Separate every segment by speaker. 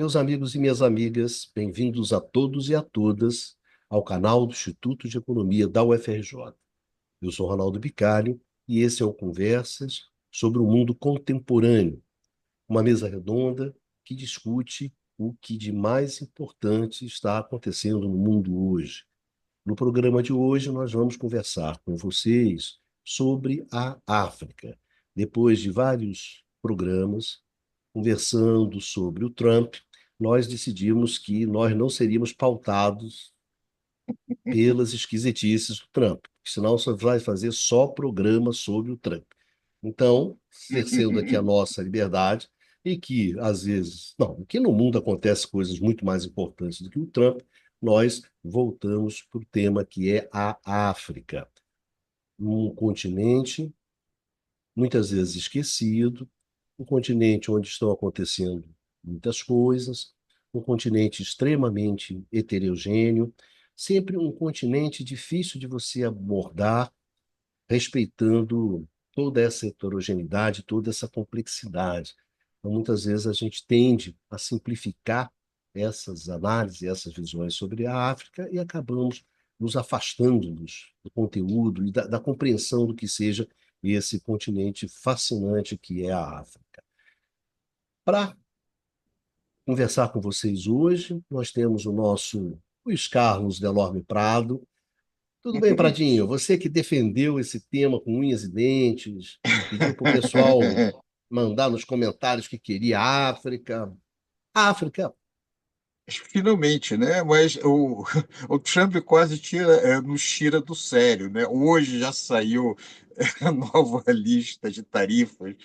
Speaker 1: Meus amigos e minhas amigas, bem-vindos a todos e a todas ao canal do Instituto de Economia da UFRJ. Eu sou Ronaldo Bicalho e esse é o Conversas sobre o Mundo Contemporâneo, uma mesa redonda que discute o que de mais importante está acontecendo no mundo hoje. No programa de hoje, nós vamos conversar com vocês sobre a África. Depois de vários programas conversando sobre o Trump, nós decidimos que nós não seríamos pautados pelas esquisitices do Trump, porque senão você vai fazer só programa sobre o Trump. Então, exercendo aqui a nossa liberdade, e que às vezes, não, que no mundo acontece coisas muito mais importantes do que o Trump, nós voltamos para o tema que é a África, um continente muitas vezes esquecido, um continente onde estão acontecendo muitas coisas, um continente extremamente heterogêneo, sempre um continente difícil de você abordar, respeitando toda essa heterogeneidade, toda essa complexidade. Então, muitas vezes a gente tende a simplificar essas análises, essas visões sobre a África e acabamos nos afastando do conteúdo e da compreensão do que seja esse continente fascinante que é a África. Para conversar com vocês hoje, nós temos o nosso Luiz Carlos Delorme Prado. Tudo bem, Pradinho? Você que defendeu esse tema com unhas e dentes, pediu para o pessoal mandar nos comentários que queria a África. A África,
Speaker 2: Finalmente, né? Mas o Trump quase nos tira do sério, né? Hoje já saiu a nova lista de tarifas.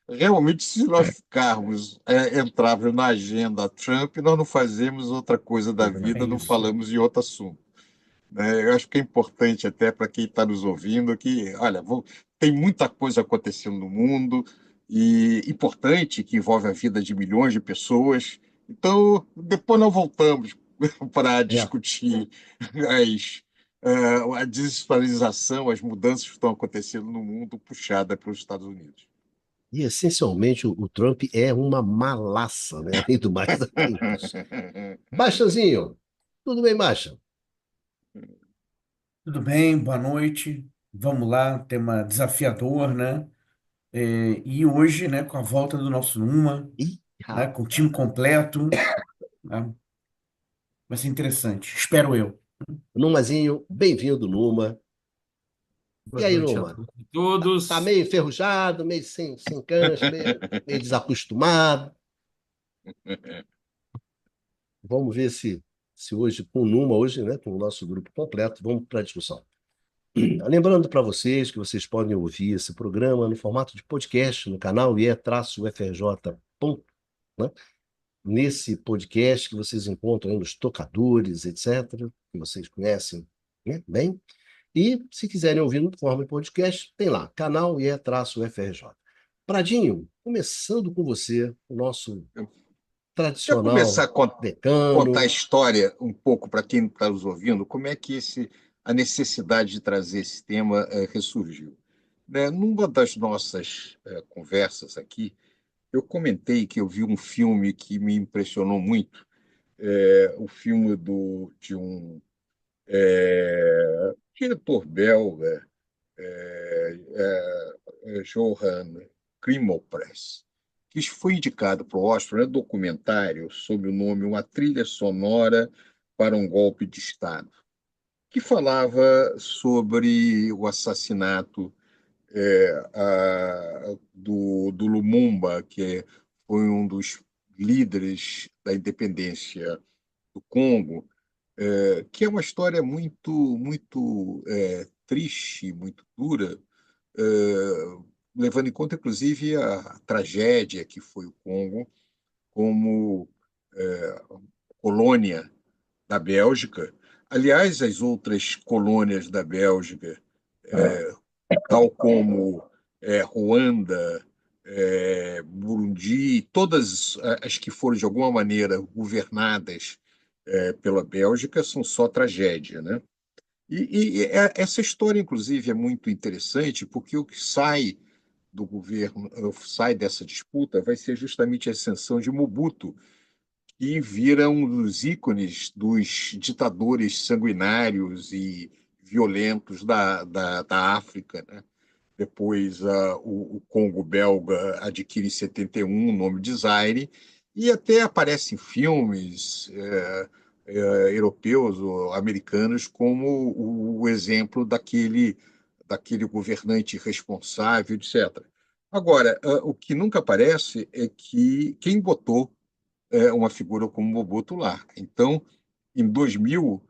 Speaker 2: Realmente, se nós ficarmos entrável na agenda Trump, nós não fazemos outra coisa da
Speaker 3: É
Speaker 2: vida, não
Speaker 3: isso.
Speaker 2: falamos de outro assunto, né? Eu acho que é importante até para quem está nos ouvindo que, olha, tem muita coisa acontecendo no mundo e importante que envolve a vida de milhões de pessoas. Então, depois nós voltamos para
Speaker 1: é.
Speaker 2: discutir as, a desestabilização, as mudanças que estão acontecendo no mundo puxada pelos Estados Unidos.
Speaker 1: E essencialmente o Trump é uma malaça, né? Além do mais, além disso. Baixazinho, tudo bem, Baixa?
Speaker 3: Tudo bem, boa noite. Vamos lá, tema desafiador, né? E hoje, né, com a volta do nosso Numa,
Speaker 1: Ih,
Speaker 3: né, com o time
Speaker 1: rapaz.
Speaker 3: completo, né? Vai ser interessante, espero eu.
Speaker 1: Numazinho, bem-vindo, Numa. E
Speaker 4: Boa
Speaker 1: aí,
Speaker 4: noite a
Speaker 1: Numa?
Speaker 4: todos e
Speaker 1: Tá
Speaker 4: todos.
Speaker 1: meio enferrujado, meio sem cancha, meio desacostumado. Vamos ver se hoje, com o Numa, hoje, né, com o nosso grupo completo, vamos para a discussão. Lembrando para vocês que vocês podem ouvir esse programa no formato de podcast no canal ie-ufrj. Né? Nesse podcast que vocês encontram aí nos tocadores, etc., que vocês conhecem, né, bem. E, se quiserem ouvir no forma de podcast, tem lá, canal ie-ufrj. Pradinho, começando com você, o nosso
Speaker 2: Quer começar
Speaker 1: tradicional
Speaker 2: a contar a
Speaker 1: decano.
Speaker 2: história um pouco para quem está nos ouvindo? Como é que a necessidade de trazer esse tema ressurgiu? Né? Numa das nossas conversas aqui, eu comentei que eu vi um filme que me impressionou muito, o filme de um diretor belga, Johan Grimopress, que foi indicado para o Oscar, né, documentário sob o nome Uma Trilha Sonora para um Golpe de Estado, que falava sobre o assassinato do Lumumba, que foi um dos líderes da independência do Congo, que é uma história muito triste, muito dura, levando em conta, inclusive, a tragédia que foi o Congo como colônia da Bélgica. Aliás, as outras colônias da Bélgica, tal como Ruanda, Burundi, todas as que foram de alguma maneira governadas pela Bélgica, são só tragédia, né? Essa história, inclusive, é muito interessante porque o que sai do governo, sai dessa disputa, vai ser justamente a ascensão de Mobutu, que vira um dos ícones dos ditadores sanguinários e violentos da África, né? Depois, o Congo belga adquire em 71 o nome de Zaire, e até aparece em filmes europeus ou americanos como o exemplo daquele governante irresponsável, etc. Agora, o que nunca aparece é que quem botou uma figura como Mobutu lá. Então, em 2000,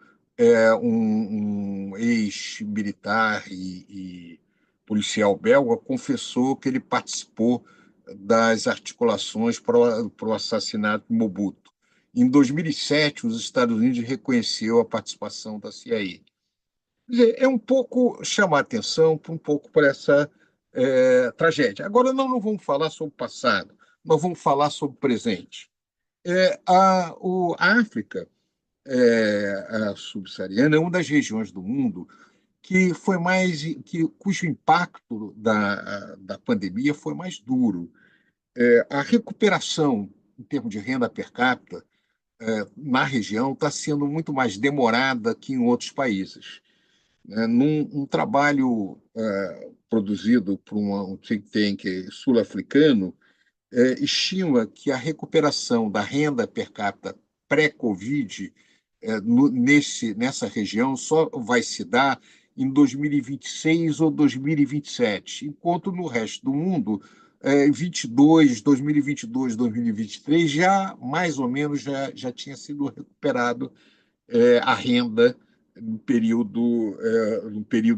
Speaker 2: um ex-militar e policial belga confessou que ele participou das articulações para o assassinato de Mobutu. Em 2007, os Estados Unidos reconheceu a participação da CIA. Quer dizer, é um pouco chamar atenção um pouco para essa tragédia. Agora, não vamos falar sobre o passado, nós vamos falar sobre o presente. A África a subsaariana é uma das regiões do mundo que foi mais cujo impacto da pandemia foi mais duro. A recuperação em termos de renda per capita na região está sendo muito mais demorada que em outros países. Num trabalho produzido por um think tank sul-africano, estima que a recuperação da renda per capita pré-Covid nessa região só vai se dar em 2026 ou 2027, enquanto no resto do mundo, 2022, 2023, já mais ou menos já tinha sido recuperado a renda no período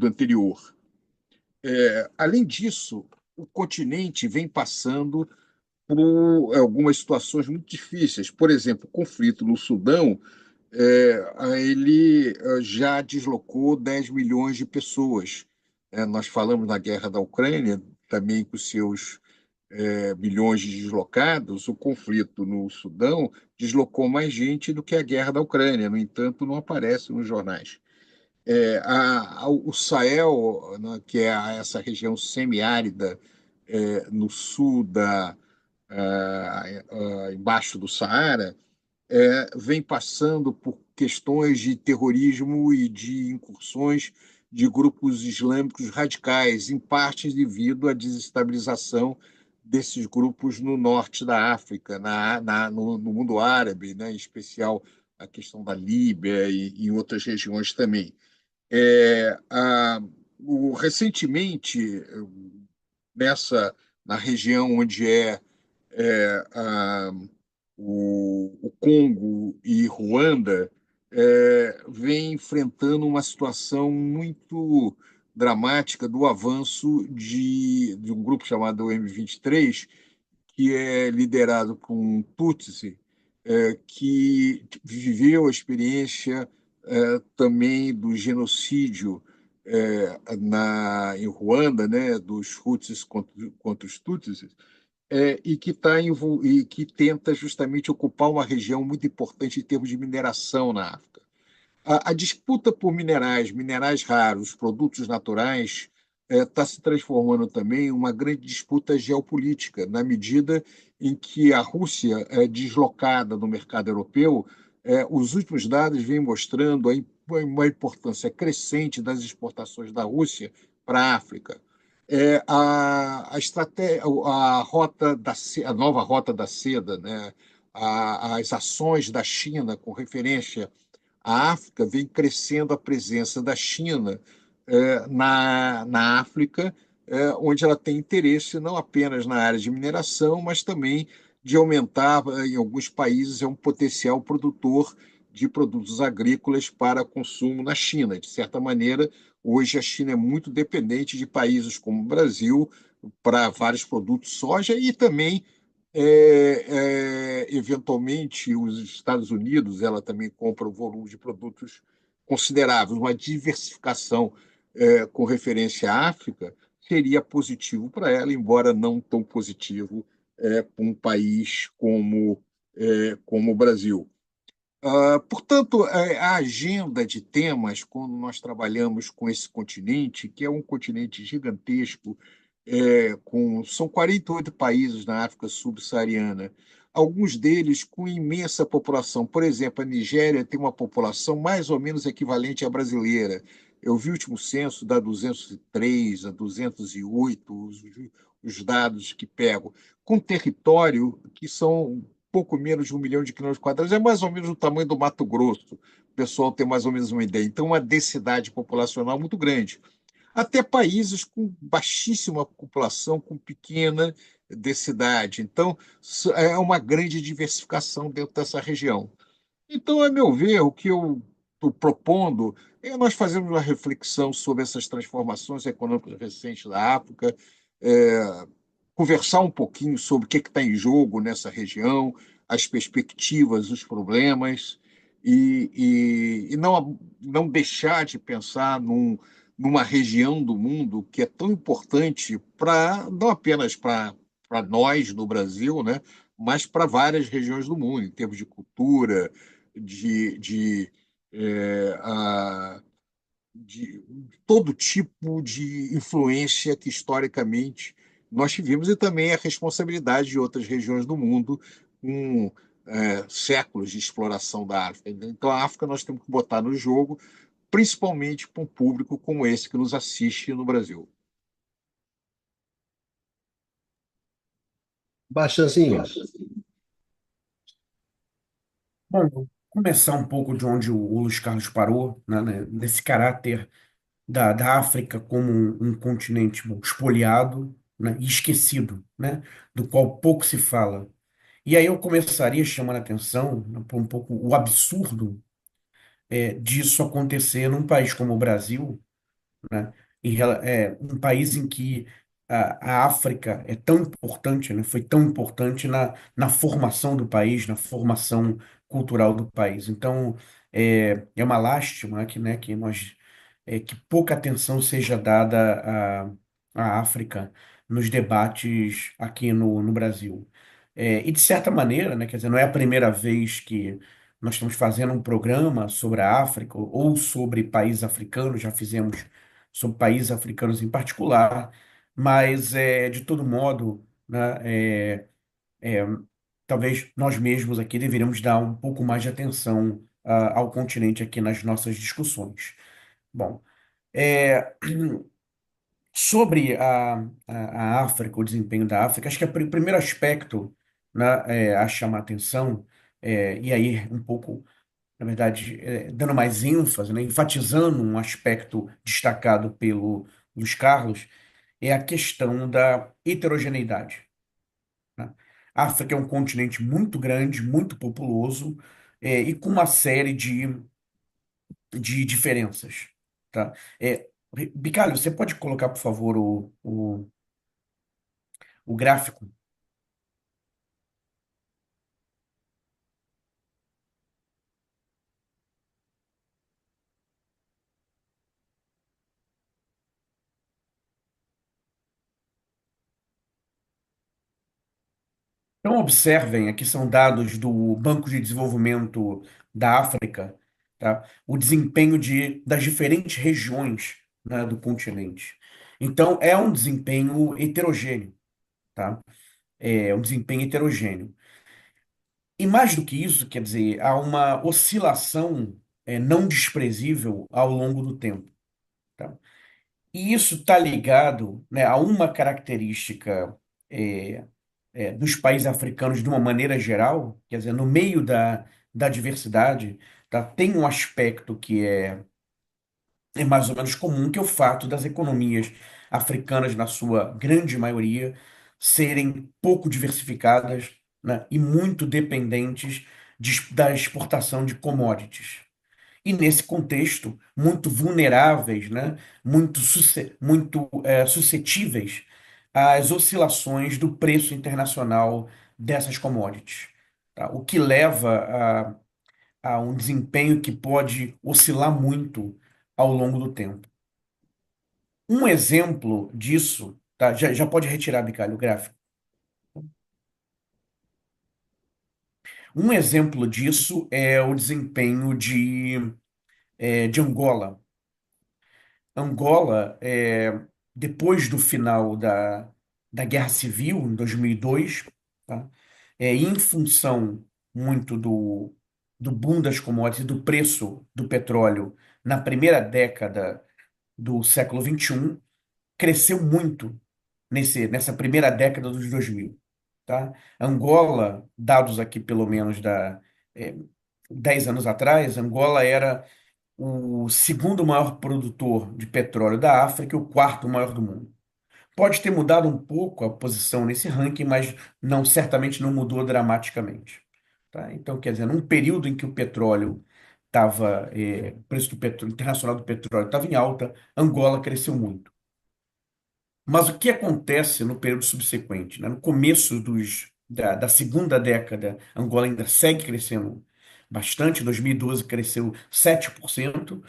Speaker 2: anterior. Além disso, o continente vem passando por algumas situações muito difíceis. Por exemplo, o conflito no Sudão, ele já deslocou 10 milhões de pessoas. Nós falamos na guerra da Ucrânia, também com seus milhões de deslocados, o conflito no Sudão deslocou mais gente do que a guerra da Ucrânia. No entanto, não aparece nos jornais. O Sahel, né, que é essa região semiárida no sul embaixo do Saara, vem passando por questões de terrorismo e de incursões de grupos islâmicos radicais, em parte devido à desestabilização desses grupos no norte da África, no mundo árabe, né, em especial a questão da Líbia e em outras regiões também. Recentemente, na região onde o Congo e Ruanda, vem enfrentando uma situação muito dramática do avanço de um grupo chamado M23, que é liderado por um Tutsi, que viveu a experiência também do genocídio em Ruanda, né, dos Hutsis contra os Tutsis, e que tenta justamente ocupar uma região muito importante em termos de mineração na África. A disputa por minerais raros, produtos naturais, está se transformando também em uma grande disputa geopolítica, na medida em que a Rússia é deslocada no mercado europeu. Os últimos dados vêm mostrando uma importância crescente das exportações da Rússia para a África. A nova rota da seda, né? As ações da China com referência à África, vem crescendo a presença da China na África, onde ela tem interesse não apenas na área de mineração, mas também de aumentar, em alguns países, um potencial produtor de produtos agrícolas para consumo na China. De certa maneira, hoje a China é muito dependente de países como o Brasil para vários produtos soja e também eventualmente, os Estados Unidos, ela também compra um volume de produtos consideráveis. Uma diversificação com referência à África seria positivo para ela, embora não tão positivo para um país como o Brasil. Portanto, a agenda de temas, quando nós trabalhamos com esse continente, que é um continente gigantesco, são 48 países na África subsaariana, alguns deles com imensa população. Por exemplo, a Nigéria tem uma população mais ou menos equivalente à brasileira. Eu vi o último censo, da 203 a 208, os dados que pego, com território que são pouco menos de 1 milhão de quilômetros quadrados, é mais ou menos o tamanho do Mato Grosso. O pessoal tem mais ou menos uma ideia. Então, uma densidade populacional muito grande. Até países com baixíssima população, com pequena densidade. Então, é uma grande diversificação dentro dessa região. Então, a meu ver, o que eu estou propondo é nós fazermos uma reflexão sobre essas transformações econômicas recentes da África, é, conversar um pouquinho sobre o que está em jogo nessa região, as perspectivas, os problemas, e não deixar de pensar numa região do mundo que é tão importante para não apenas para nós no Brasil, né, mas para várias regiões do mundo, em termos de cultura, de, é, a, de todo tipo de influência que historicamente nós tivemos e também a responsabilidade de outras regiões do mundo com séculos de exploração da África. Então, a África nós temos que botar no jogo, principalmente para um público como esse que nos assiste no Brasil.
Speaker 1: Baixazinho,
Speaker 3: Bom, vou começar um pouco de onde o Luiz Carlos parou, nesse caráter da África como um continente bom, espoliado, né, e esquecido, né, do qual pouco se fala. E aí eu começaria chamando a atenção, né, por um pouco o absurdo disso acontecer num país como o Brasil, né? Um país em que a África é tão importante, né? Foi tão importante na formação do país, na formação cultural do país. Então, é uma lástima que, né, que pouca atenção seja dada à África nos debates aqui no Brasil. E de certa maneira, né, quer dizer, não é a primeira vez que nós estamos fazendo um programa sobre a África ou sobre países africanos, já fizemos sobre países africanos em particular, mas de todo modo, né, é, talvez nós mesmos aqui deveríamos dar um pouco mais de atenção ao continente aqui nas nossas discussões. Bom, é, sobre a África, o desempenho da África, acho que o primeiro aspecto, né, a chamar atenção, e aí um pouco na verdade, dando mais ênfase, né, enfatizando um aspecto destacado pelo Luiz Carlos, é a questão da heterogeneidade, né? A África é um continente muito grande, muito populoso, e com uma série de diferenças, tá? Bicalho, você pode colocar, por favor, o gráfico? Então, observem, aqui são dados do Banco de Desenvolvimento da África, tá? O desempenho das diferentes regiões, né, do continente. Então, é um desempenho heterogêneo, tá? É um desempenho heterogêneo. E mais do que isso, quer dizer, há uma oscilação não desprezível ao longo do tempo, tá? E isso está ligado, né, a uma característica é, dos países africanos de uma maneira geral, quer dizer, no meio da diversidade, tá, tem um aspecto que é mais ou menos comum, que é o fato das economias africanas, na sua grande maioria, serem pouco diversificadas, né, e muito dependentes da exportação de commodities. E nesse contexto, muito vulneráveis, né? Muito suscetíveis às oscilações do preço internacional dessas commodities, tá? O que leva a um desempenho que pode oscilar muito ao longo do tempo. Um exemplo disso, tá? Já pode retirar, Bicalho, o gráfico. Um exemplo disso é o desempenho de Angola. Angola, depois do final da Guerra Civil, em 2002, tá? em função muito do boom das commodities e do preço do petróleo na primeira década do século XXI, cresceu muito nessa primeira década dos 2000, tá? Angola, dados aqui pelo menos eh, 10 anos atrás, Angola era o segundo maior produtor de petróleo da África e o quarto maior do mundo. Pode ter mudado um pouco a posição nesse ranking, mas certamente não mudou dramaticamente. Tá? Então, quer dizer, num período em que o petróleo estava, o preço do petróleo, internacional do petróleo estava em alta, Angola cresceu muito. Mas o que acontece no período subsequente, né? No começo da segunda década, Angola ainda segue crescendo bastante, em 2012 cresceu 7%,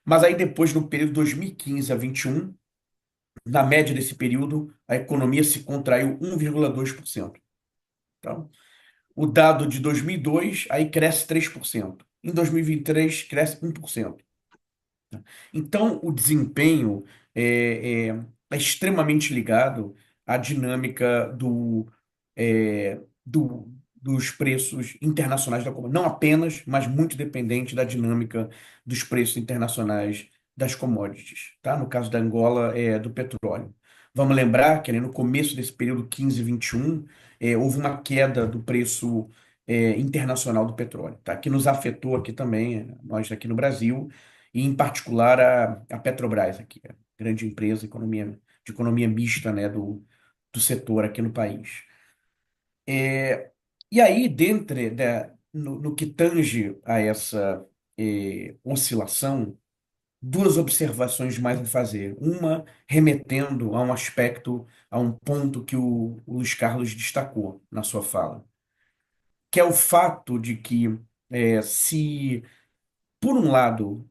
Speaker 3: mas aí depois, no período 2015 a 21, na média desse período, a economia se contraiu 1,2%. Tá? O dado de 2002, aí cresce 3%. Em 2023, cresce 1%. Então, o desempenho é extremamente ligado à dinâmica dos preços internacionais da commodity. Não apenas, mas muito dependente da dinâmica dos preços internacionais das commodities. Tá? No caso da Angola, do petróleo. Vamos lembrar que, né, no começo desse período 15 e 21, houve uma queda do preço internacional do petróleo, tá? Que nos afetou aqui também, nós aqui no Brasil, e em particular a Petrobras aqui, a grande empresa de economia mista, né, do setor aqui no país. E aí, no que tange a essa oscilação, duas observações mais a fazer. Uma remetendo a um aspecto, a um ponto que o Luiz Carlos destacou na sua fala, que é o fato de que, se, por um lado,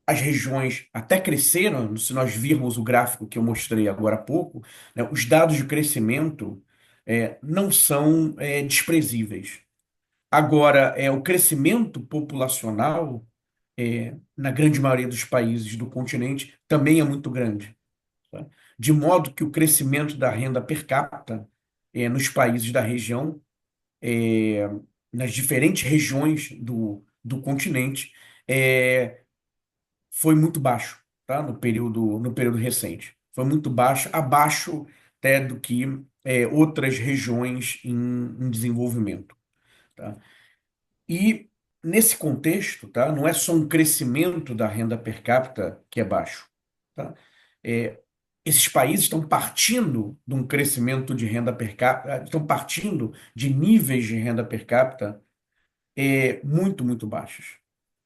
Speaker 3: as regiões até cresceram, se nós virmos o gráfico que eu mostrei agora há pouco, né, os dados de crescimento não são desprezíveis. Agora, o crescimento populacional, na grande maioria dos países do continente, também é muito grande. Tá? De modo que o crescimento da renda per capita nos países da região, é, nas diferentes regiões do continente, foi muito baixo, tá? No período recente. Foi muito baixo, abaixo até do que outras regiões em desenvolvimento, tá? E nesse contexto, tá? Não é só um crescimento da renda per capita que é baixo, tá? É, esses países estão partindo de um crescimento de renda per capita, estão partindo de níveis de renda per capita muito, muito baixos.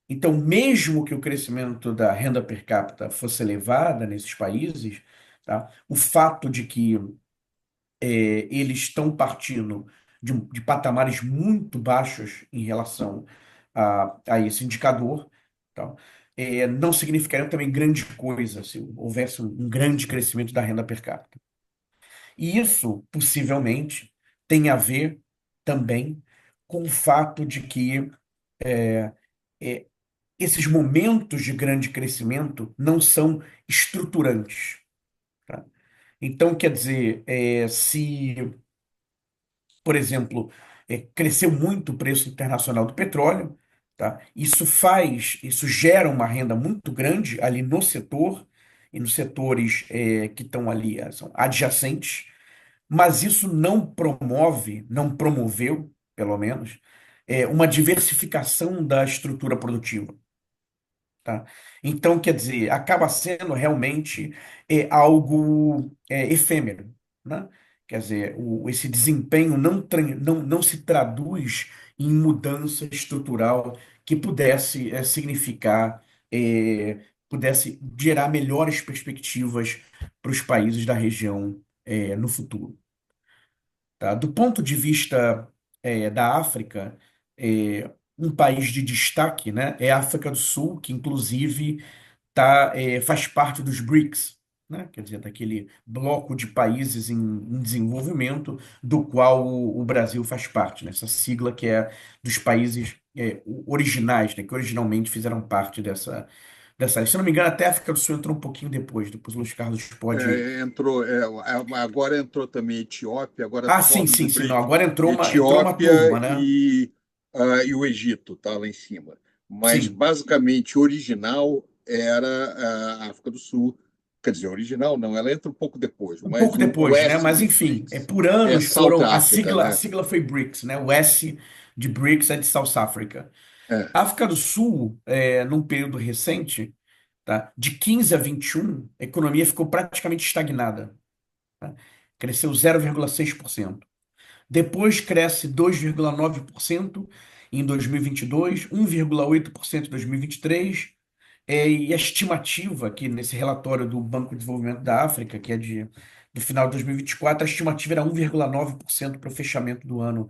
Speaker 3: Então, mesmo que o crescimento da renda per capita fosse elevada nesses países, tá? O fato de que eles estão partindo de patamares muito baixos em relação a esse indicador, tá? Não significaria também grande coisa se houvesse um grande crescimento da renda per capita. E isso, possivelmente, tem a ver também com o fato de que é, esses momentos de grande crescimento não são estruturantes. Tá? Então, quer dizer, se, por exemplo, cresceu muito o preço internacional do petróleo, tá? Isso gera uma renda muito grande ali no setor e nos setores que estão ali, são adjacentes, mas isso não promove, não promoveu, pelo menos, uma diversificação da estrutura produtiva. Tá? Então, quer dizer, acaba sendo realmente algo efêmero, né? Quer dizer, esse desempenho não se traduz em mudança estrutural que pudesse significar, pudesse gerar melhores perspectivas para os países da região no futuro. Tá? Do ponto de vista da África, um país de destaque, né, é a África do Sul, que inclusive faz parte dos BRICS, né, quer dizer, daquele bloco de países em desenvolvimento, do qual o Brasil faz parte, né, essa sigla que é dos países originais, né, que originalmente fizeram parte dessa lista. Se eu não me engano, até a África do Sul entrou um pouquinho depois o Luiz Carlos pode.
Speaker 2: Entrou, agora entrou também Etiópia, agora
Speaker 3: Ah, sim,
Speaker 2: todos
Speaker 3: sim,
Speaker 2: os
Speaker 3: sim, não,
Speaker 2: BRICS,
Speaker 3: agora entrou uma
Speaker 2: Etiópia
Speaker 3: turma, né?
Speaker 2: e o Egito está lá em cima. Mas
Speaker 3: Sim,
Speaker 2: basicamente original era a África do Sul. Quer dizer, original não, ela entra um pouco depois,
Speaker 3: um
Speaker 2: mas
Speaker 3: pouco
Speaker 2: o
Speaker 3: depois, né?
Speaker 2: S
Speaker 3: Mas
Speaker 2: dos
Speaker 3: enfim,
Speaker 2: BRICS
Speaker 3: por
Speaker 2: é
Speaker 3: anos
Speaker 2: South
Speaker 3: foram
Speaker 2: África,
Speaker 3: a
Speaker 2: né?
Speaker 3: sigla foi BRICS, né? O S de BRICS é de South Africa.
Speaker 2: É.
Speaker 3: A África do Sul, num período recente, tá? De 15 a 21, a economia ficou praticamente estagnada, tá? Cresceu 0,6%. Depois cresce 2,9% em 2022, 1,8% em 2023, e a estimativa aqui nesse relatório do Banco de Desenvolvimento da África, que é do final de 2024, a estimativa era 1,9% para o fechamento do ano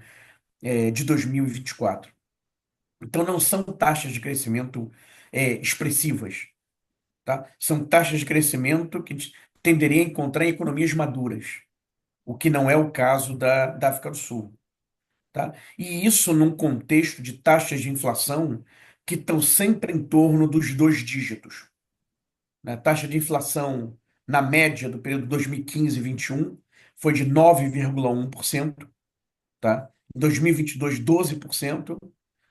Speaker 3: de 2024. Então não são taxas de crescimento expressivas, tá? São taxas de crescimento que a gente tenderia a encontrar em economias maduras, o que não é o caso da África do Sul, tá? E isso num contexto de taxas de inflação que estão sempre em torno dos dois dígitos, né? A taxa de inflação na média do período 2015 e 21 foi de 9,1%, tá? Em 2022, 12%,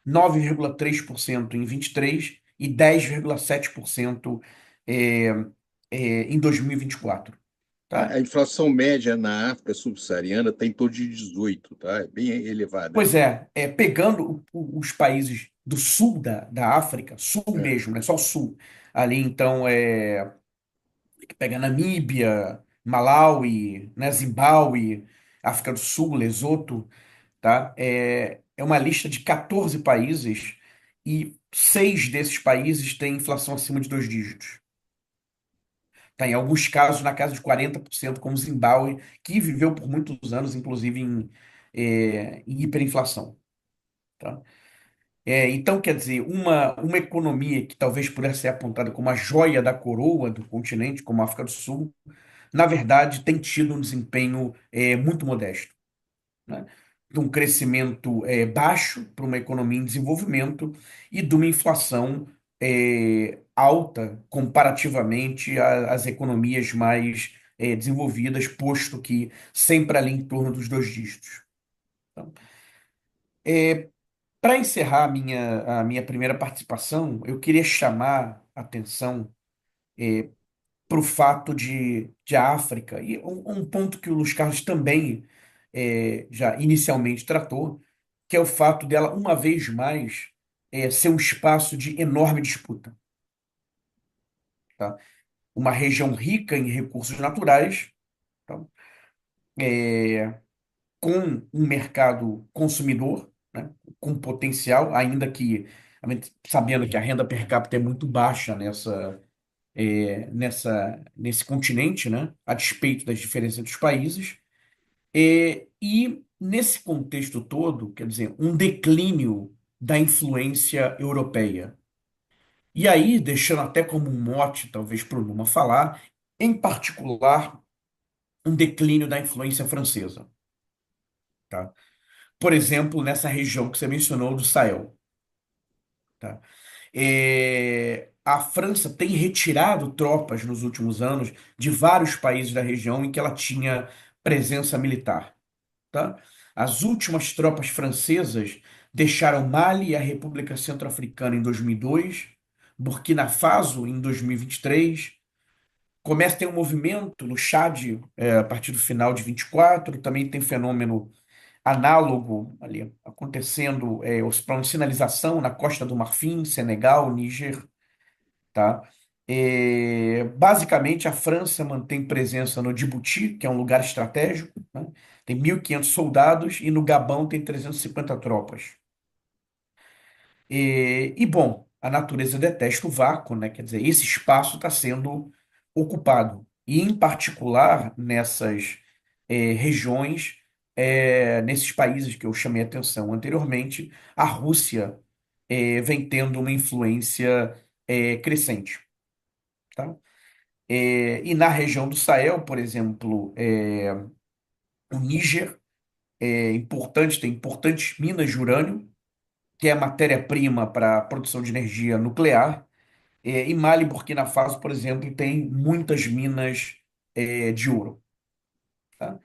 Speaker 3: 9,3% em 23 e 10,7% é, em 2024,
Speaker 2: A
Speaker 3: tá?
Speaker 2: inflação média na África subsaariana está em torno de 18, tá? É bem elevada.
Speaker 3: Pois pegando os países do sul da África, sul
Speaker 2: É.
Speaker 3: mesmo, né? Só o sul. Ali, então, que pega Namíbia, Malawi, né? Zimbábue, África do Sul, Lesoto, tá? É uma lista de 14 países e seis desses países têm inflação acima de dois dígitos. Tá, em alguns casos, na casa de 40%, como Zimbábue, que viveu por muitos anos, inclusive, em hiperinflação. Tá? Então, quer dizer, uma economia que talvez pudesse ser apontada como a joia da coroa do continente, como a África do Sul, na verdade, tem tido um desempenho muito modesto, né? De um crescimento baixo para uma economia em desenvolvimento e de uma inflação alta comparativamente às economias mais desenvolvidas, posto que sempre ali em torno dos dois dígitos. Então, para encerrar a minha primeira participação, eu queria chamar a atenção para o fato de a África, e um ponto que o Luiz Carlos também já inicialmente tratou, que é o fato dela, uma vez mais, ser um espaço de enorme disputa, tá? Uma região rica em recursos naturais, tá? Com um mercado consumidor, né? Com potencial, ainda que sabendo que a renda per capita é muito baixa nesse continente, né? A despeito das diferenças entre os países. E nesse contexto todo, quer dizer, um declínio da influência europeia. E aí, deixando até como um mote, talvez, para o Numa falar, em particular, um declínio da influência francesa, tá? Por exemplo, nessa região que você mencionou do Sahel, tá? A França tem retirado tropas nos últimos anos de vários países da região em que ela tinha presença militar, tá? As últimas tropas francesas deixaram Mali e a República Centro-Africana em 2002, Burkina Faso em 2023. Começa a ter um movimento no Chad, a partir do final de 24. Também tem fenômeno análogo ali acontecendo, para sinalização na Costa do Marfim, Senegal, Níger, tá? Basicamente, a França mantém presença no Djibouti, que é um lugar estratégico, né? Tem 1.500 soldados, e no Gabão tem 350 tropas. Bom, a natureza detesta o vácuo, né? Quer dizer, esse espaço está sendo ocupado. E, em particular, nessas regiões, nesses países que eu chamei a atenção anteriormente, a Rússia vem tendo uma influência crescente, tá? E na região do Sahel, por exemplo, o Níger é importante, tem importantes minas de urânio, que é a matéria-prima para a produção de energia nuclear. E Mali e Burkina Faso, por exemplo, tem muitas minas de ouro. Tá?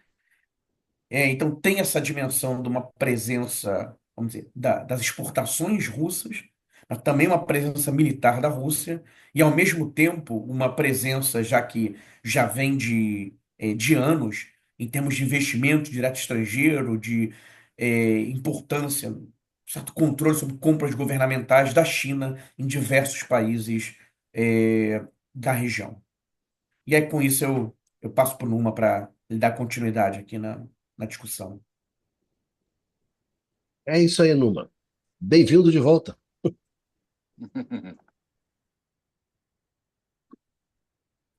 Speaker 3: Então tem essa dimensão de uma presença, vamos dizer, das exportações russas, mas também uma presença militar da Rússia, e ao mesmo tempo uma presença, já que já vem de anos, em termos de investimento direto estrangeiro, de importância, certo controle sobre compras governamentais da China em diversos países da região. E aí com isso eu passo por Numa para dar continuidade aqui na discussão.
Speaker 1: É isso aí, Numa. Bem-vindo de volta.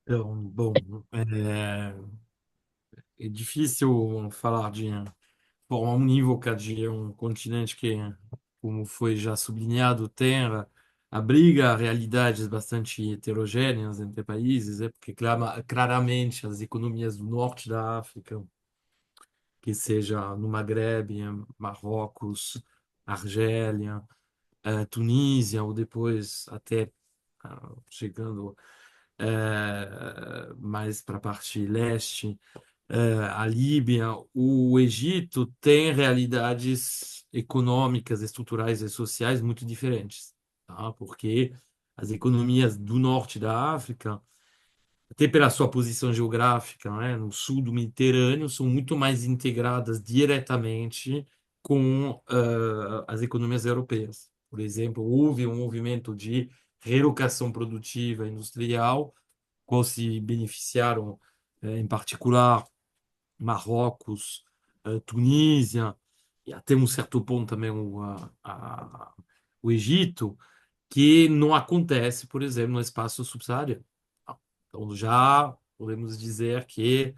Speaker 4: Então, bom, é difícil falar de forma unívoca de um continente que, como foi já sublinhado, tem abriga realidades bastante heterogêneas entre países, porque claramente as economias do norte da África, que seja no Maghreb, Marrocos, Argélia, Tunísia, ou depois até chegando mais para a parte leste, a Líbia, o Egito tem realidades econômicas, estruturais e sociais muito diferentes, tá? Porque as economias do norte da África, até pela sua posição geográfica, né, no sul do Mediterrâneo, são muito mais integradas diretamente com as economias europeias. Por exemplo, houve um movimento de relocação produtiva industrial, qual se beneficiaram, em particular, Marrocos, Tunísia, e até um certo ponto também o Egito, que não acontece, por exemplo, no espaço subsaariano. Então, já podemos dizer que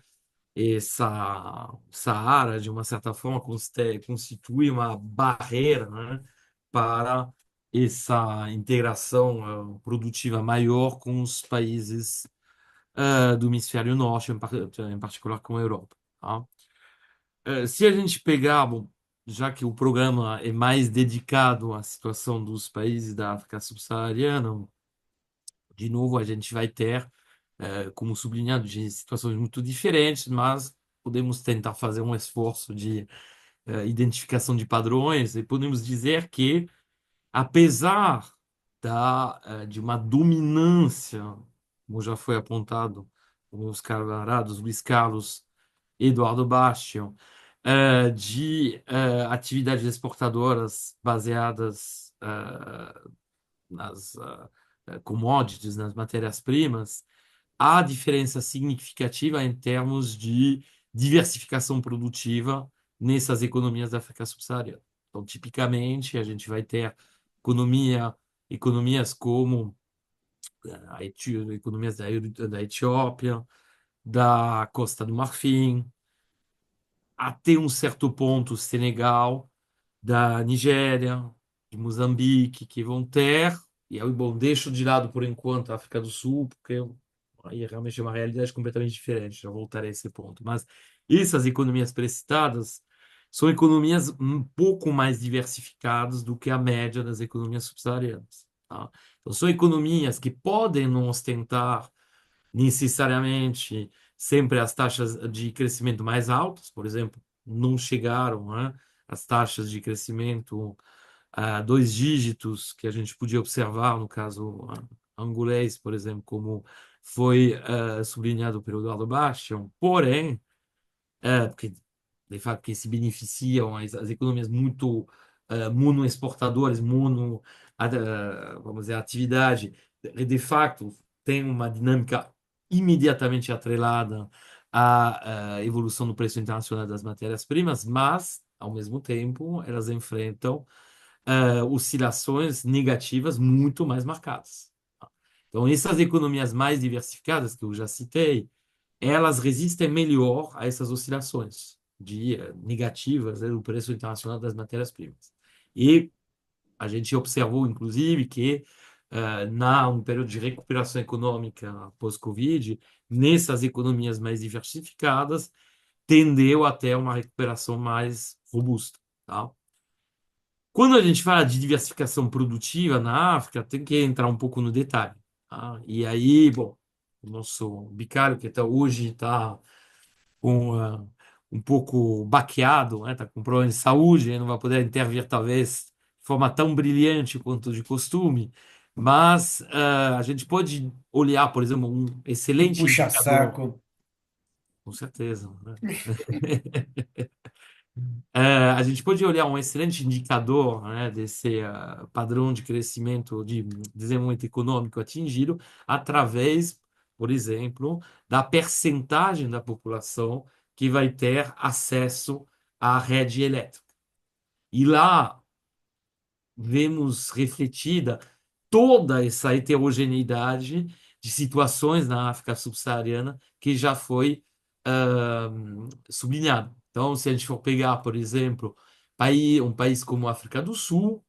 Speaker 4: essa Saara, de uma certa forma, constitui uma barreira, né, para essa integração produtiva maior com os países do hemisfério norte, em particular com a Europa. Tá? Se a gente pegar, bom, já que o programa é mais dedicado à situação dos países da África subsaariana, de novo, a gente vai ter, como sublinhado, de situações muito diferentes, mas podemos tentar fazer um esforço de identificação de padrões e podemos dizer que, apesar de uma dominância, como já foi apontado pelos camaradas Luiz Carlos e Eduardo Bastian, de atividades exportadoras baseadas nas commodities, nas matérias-primas, há diferença significativa em termos de diversificação produtiva nessas economias da África subsaariana. Então, tipicamente, a gente vai ter economias como economias da Etiópia, da Costa do Marfim, até um certo ponto Senegal, da Nigéria, de Moçambique, que vão ter, e aí, bom, deixo de lado por enquanto a África do Sul, porque aí realmente é uma realidade completamente diferente, já voltarei a esse ponto. Mas essas economias precitadas são economias um pouco mais diversificadas do que a média das economias subsaarianas. Tá? Então, são economias que podem não ostentar necessariamente sempre as taxas de crescimento mais altas, por exemplo, não chegaram, né, as taxas de crescimento a dois dígitos que a gente podia observar no caso angolês, por exemplo, como foi sublinhado pelo Eduardo Bastian, porém, porque de fato que se beneficiam as economias muito monoexportadoras, vamos dizer, atividade, de fato tem uma dinâmica imediatamente atrelada à evolução do preço internacional das matérias-primas, mas, ao mesmo tempo, elas enfrentam oscilações negativas muito mais marcadas. Então, essas economias mais diversificadas, que eu já citei, elas resistem melhor a essas oscilações negativas, né, do preço internacional das matérias-primas. E a gente observou, inclusive, que na um período de recuperação econômica pós-Covid, nessas economias mais diversificadas, tendeu até uma recuperação mais robusta. Tá? Quando a gente fala de diversificação produtiva na África, tem que entrar um pouco no detalhe. tá? E aí, bom, o nosso bicário, que hoje está com um pouco baqueado, né? Está com problema de saúde, não vai poder intervir talvez de forma tão brilhante quanto de costume, mas a gente pode olhar, por exemplo, um
Speaker 3: Um
Speaker 4: excelente indicador,
Speaker 3: puxa-saco.
Speaker 4: com certeza, né? A gente pode olhar um excelente indicador, né, desse padrão de crescimento, de desenvolvimento econômico atingido através, por exemplo, da percentagem da população que vai ter acesso à rede elétrica. E lá vemos refletida toda essa heterogeneidade de situações na África subsaariana que já foi sublinhado. Então, se a gente for pegar, por exemplo, um país como a África do Sul,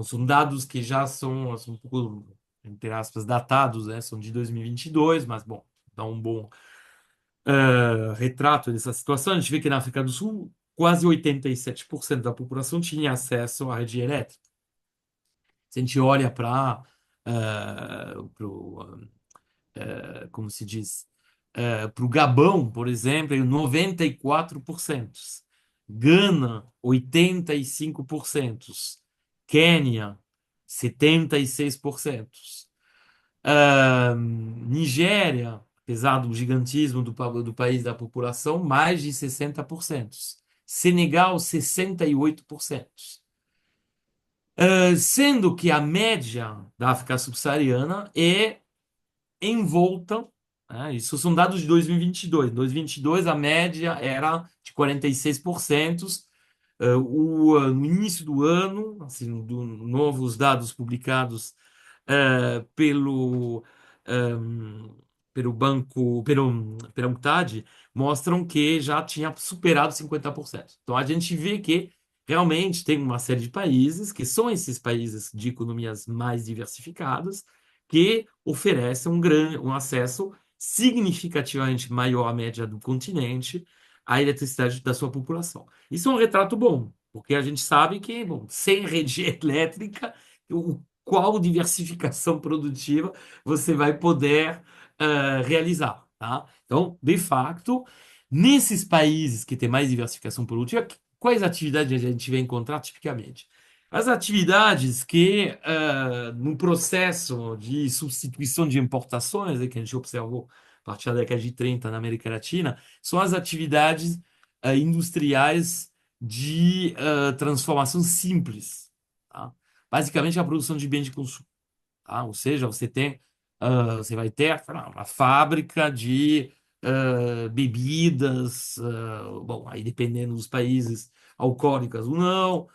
Speaker 4: são dados que já são um pouco, entre aspas, datados, né? São de 2022, mas, bom, dá um bom retrato dessa situação. A gente vê que na África do Sul, quase 87% da população tinha acesso à rede elétrica. Se a gente olha para, como se diz, para o Gabão, por exemplo, é 94%. Gana, 85%. Quênia, 76%. Nigéria, apesar do gigantismo do país da população, mais de 60%. Senegal, 68%. Sendo que a média da África subsaariana é envolta, né? Isso são dados de 2022. Em 2022, a média era de 46%. No início do ano, assim, novos dados publicados pelo, ehm, pelo banco, pela UNCTAD, mostram que já tinha superado 50%. Então, a gente vê que realmente tem uma série de países, que são esses países de economias mais diversificadas, que oferecem um acesso significativamente maior à média do continente à eletricidade da sua população. Isso é um retrato bom, porque a gente sabe que, bom, sem rede elétrica, qual diversificação produtiva você vai poder realizar, tá? Então, de fato, nesses países que têm mais diversificação produtiva, quais atividades a gente vai encontrar tipicamente? As atividades que, no processo de substituição de importações, que a gente observou a partir da década de 30 na América Latina, são as atividades industriais de transformação simples, tá? Basicamente, a produção de bens de consumo, tá? Ou seja, você vai ter sei lá, uma fábrica de bebidas, bom, aí dependendo dos países, alcoólicas ou não,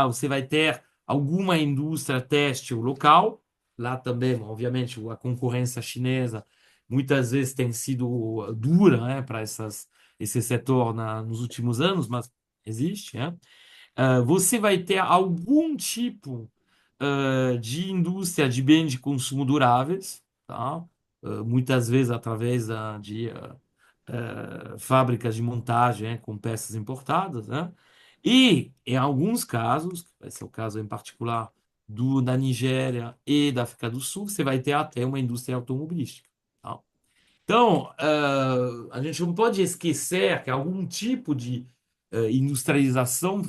Speaker 4: você vai ter alguma indústria têxtil local, lá também, obviamente, a concorrência chinesa muitas vezes tem sido dura, né, para esse setor nos últimos anos, mas existe, né? Você vai ter algum tipo de indústria de bens de consumo duráveis, tá? Muitas vezes através de fábricas de montagem, né, com peças importadas, né? E, em alguns casos, esse é o caso em particular da Nigéria e da África do Sul, você vai ter até uma indústria automobilística, tá? Então, a gente não pode esquecer que algum tipo de industrialização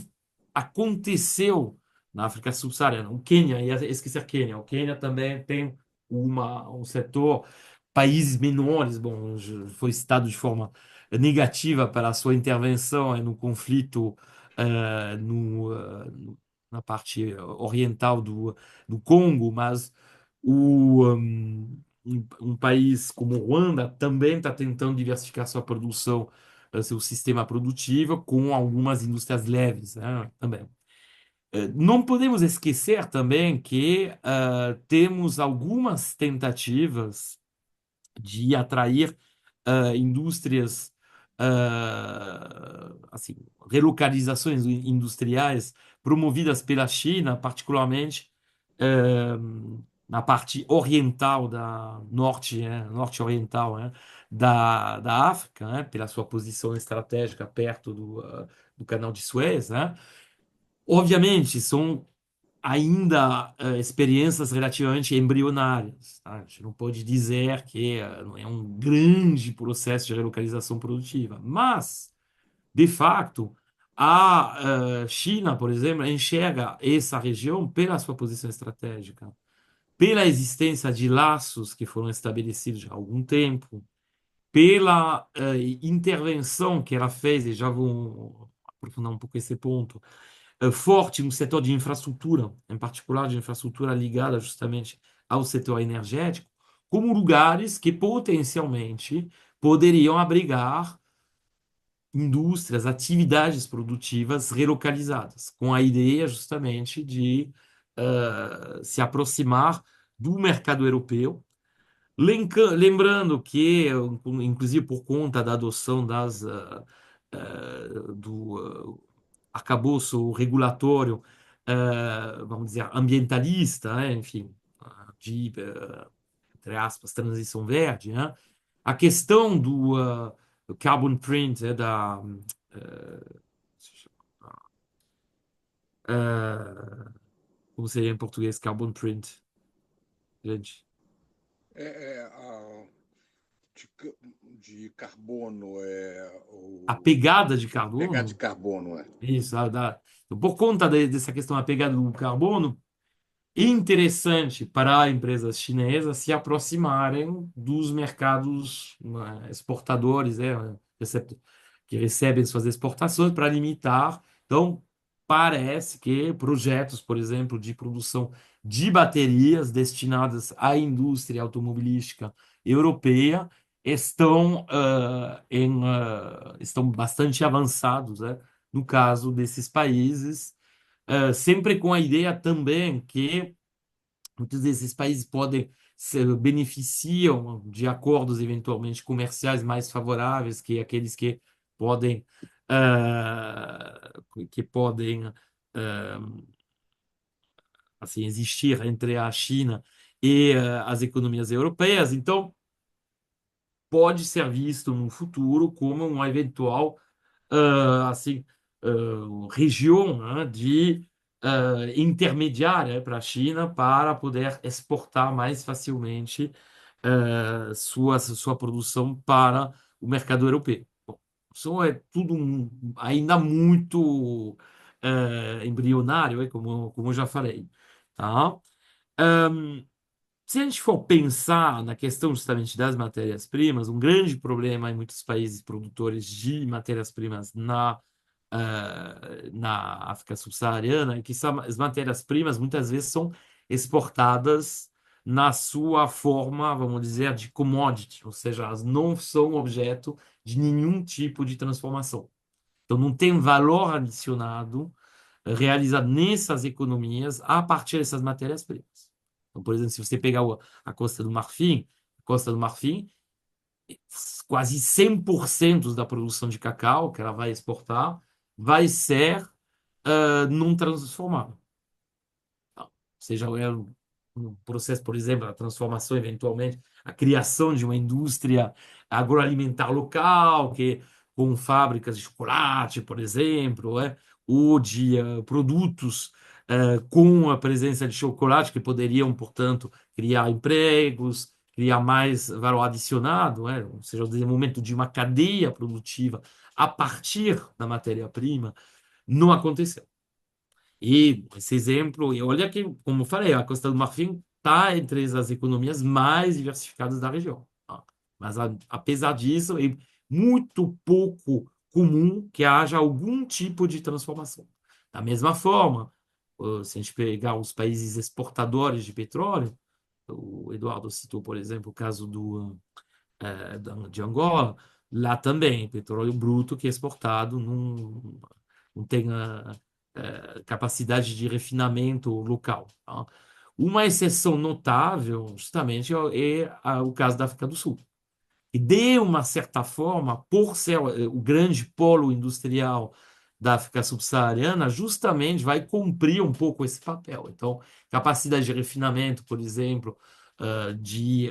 Speaker 4: aconteceu na África subsaariana. O Quênia, ia esquecer Quênia. O Quênia também tem um setor, países menores, bom, foi citado de forma negativa para a sua intervenção no conflito na parte oriental do Congo, mas um país como Ruanda também está tentando diversificar sua produção, seu sistema produtivo com algumas indústrias leves, né, também. Não podemos esquecer também que temos algumas tentativas de atrair indústrias, assim, relocalizações industriais promovidas pela China, particularmente eh, na parte oriental norte oriental, né, da África, né, pela sua posição estratégica perto do Canal de Suez, né? Obviamente, são ainda experiências relativamente embrionárias, tá? A gente não pode dizer que não é um grande processo de relocalização produtiva, mas, de fato, a China, por exemplo, enxerga essa região pela sua posição estratégica, pela existência de laços que foram estabelecidos há algum tempo, pela intervenção que ela fez, e já vou aprofundar um pouco esse ponto, forte no setor de infraestrutura, em particular de infraestrutura ligada justamente ao setor energético, como lugares que potencialmente poderiam abrigar indústrias, atividades produtivas relocalizadas, com a ideia justamente de se aproximar do mercado europeu. Lembrando que, inclusive por conta da adoção do arcabouço regulatório, vamos dizer, ambientalista, né? Enfim, de, entre aspas, transição verde, né? A questão do carbon print, como seria em português, carbon print, gente?
Speaker 2: É, de, de carbono,
Speaker 4: A pegada de
Speaker 2: pegada de
Speaker 4: carbono,
Speaker 2: carbono.
Speaker 4: isso, por conta dessa questão da pegada do carbono, interessante para empresas chinesas se aproximarem dos mercados, né, exportadores, né, que recebem suas exportações para limitar. Então, parece que projetos, por exemplo, de produção de baterias destinadas à indústria automobilística europeia estão bastante avançados, né, no caso desses países, sempre com a ideia também que muitos desses países podem se beneficiam de acordos eventualmente comerciais mais favoráveis que aqueles que podem assim existir entre a China e as economias europeias. Então, pode ser visto no futuro como uma eventual assim, região, né, de intermediária para a China para poder exportar mais facilmente sua produção para o mercado europeu. Bom, isso é tudo ainda muito embrionário, como eu já falei. Tá? Se a gente for pensar na questão justamente das matérias-primas, um grande problema em muitos países produtores de matérias-primas na África subsaariana é que as matérias-primas muitas vezes são exportadas na sua forma, vamos dizer, de commodity, ou seja, elas não são objeto de nenhum tipo de transformação. Então, não tem valor adicionado realizado nessas economias a partir dessas matérias-primas. Então, por exemplo, se você pegar a Costa do Marfim, quase 100% da produção de cacau que ela vai exportar vai ser não transformável. Seja um processo, por exemplo, a transformação, eventualmente, a criação de uma indústria agroalimentar local, com fábricas de chocolate, por exemplo, ou de produtos com a presença de chocolate, que poderiam, portanto, criar empregos, criar mais valor adicionado, ou seja, o desenvolvimento de uma cadeia produtiva a partir da matéria-prima, não aconteceu. E esse exemplo, e olha que, como eu falei, a Costa do Marfim está entre as economias mais diversificadas da região. Tá? Mas, apesar disso, é muito pouco comum que haja algum tipo de transformação. Da mesma forma, se a gente pegar os países exportadores de petróleo, o Eduardo citou, por exemplo, o caso de Angola, lá também, petróleo bruto que é exportado não tem capacidade de refinamento local. Tá? Uma exceção notável, justamente, é o caso da África do Sul. E, de uma certa forma, por ser o grande polo industrial da África subsaariana, justamente vai cumprir um pouco esse papel. Então, capacidade de refinamento, por exemplo, de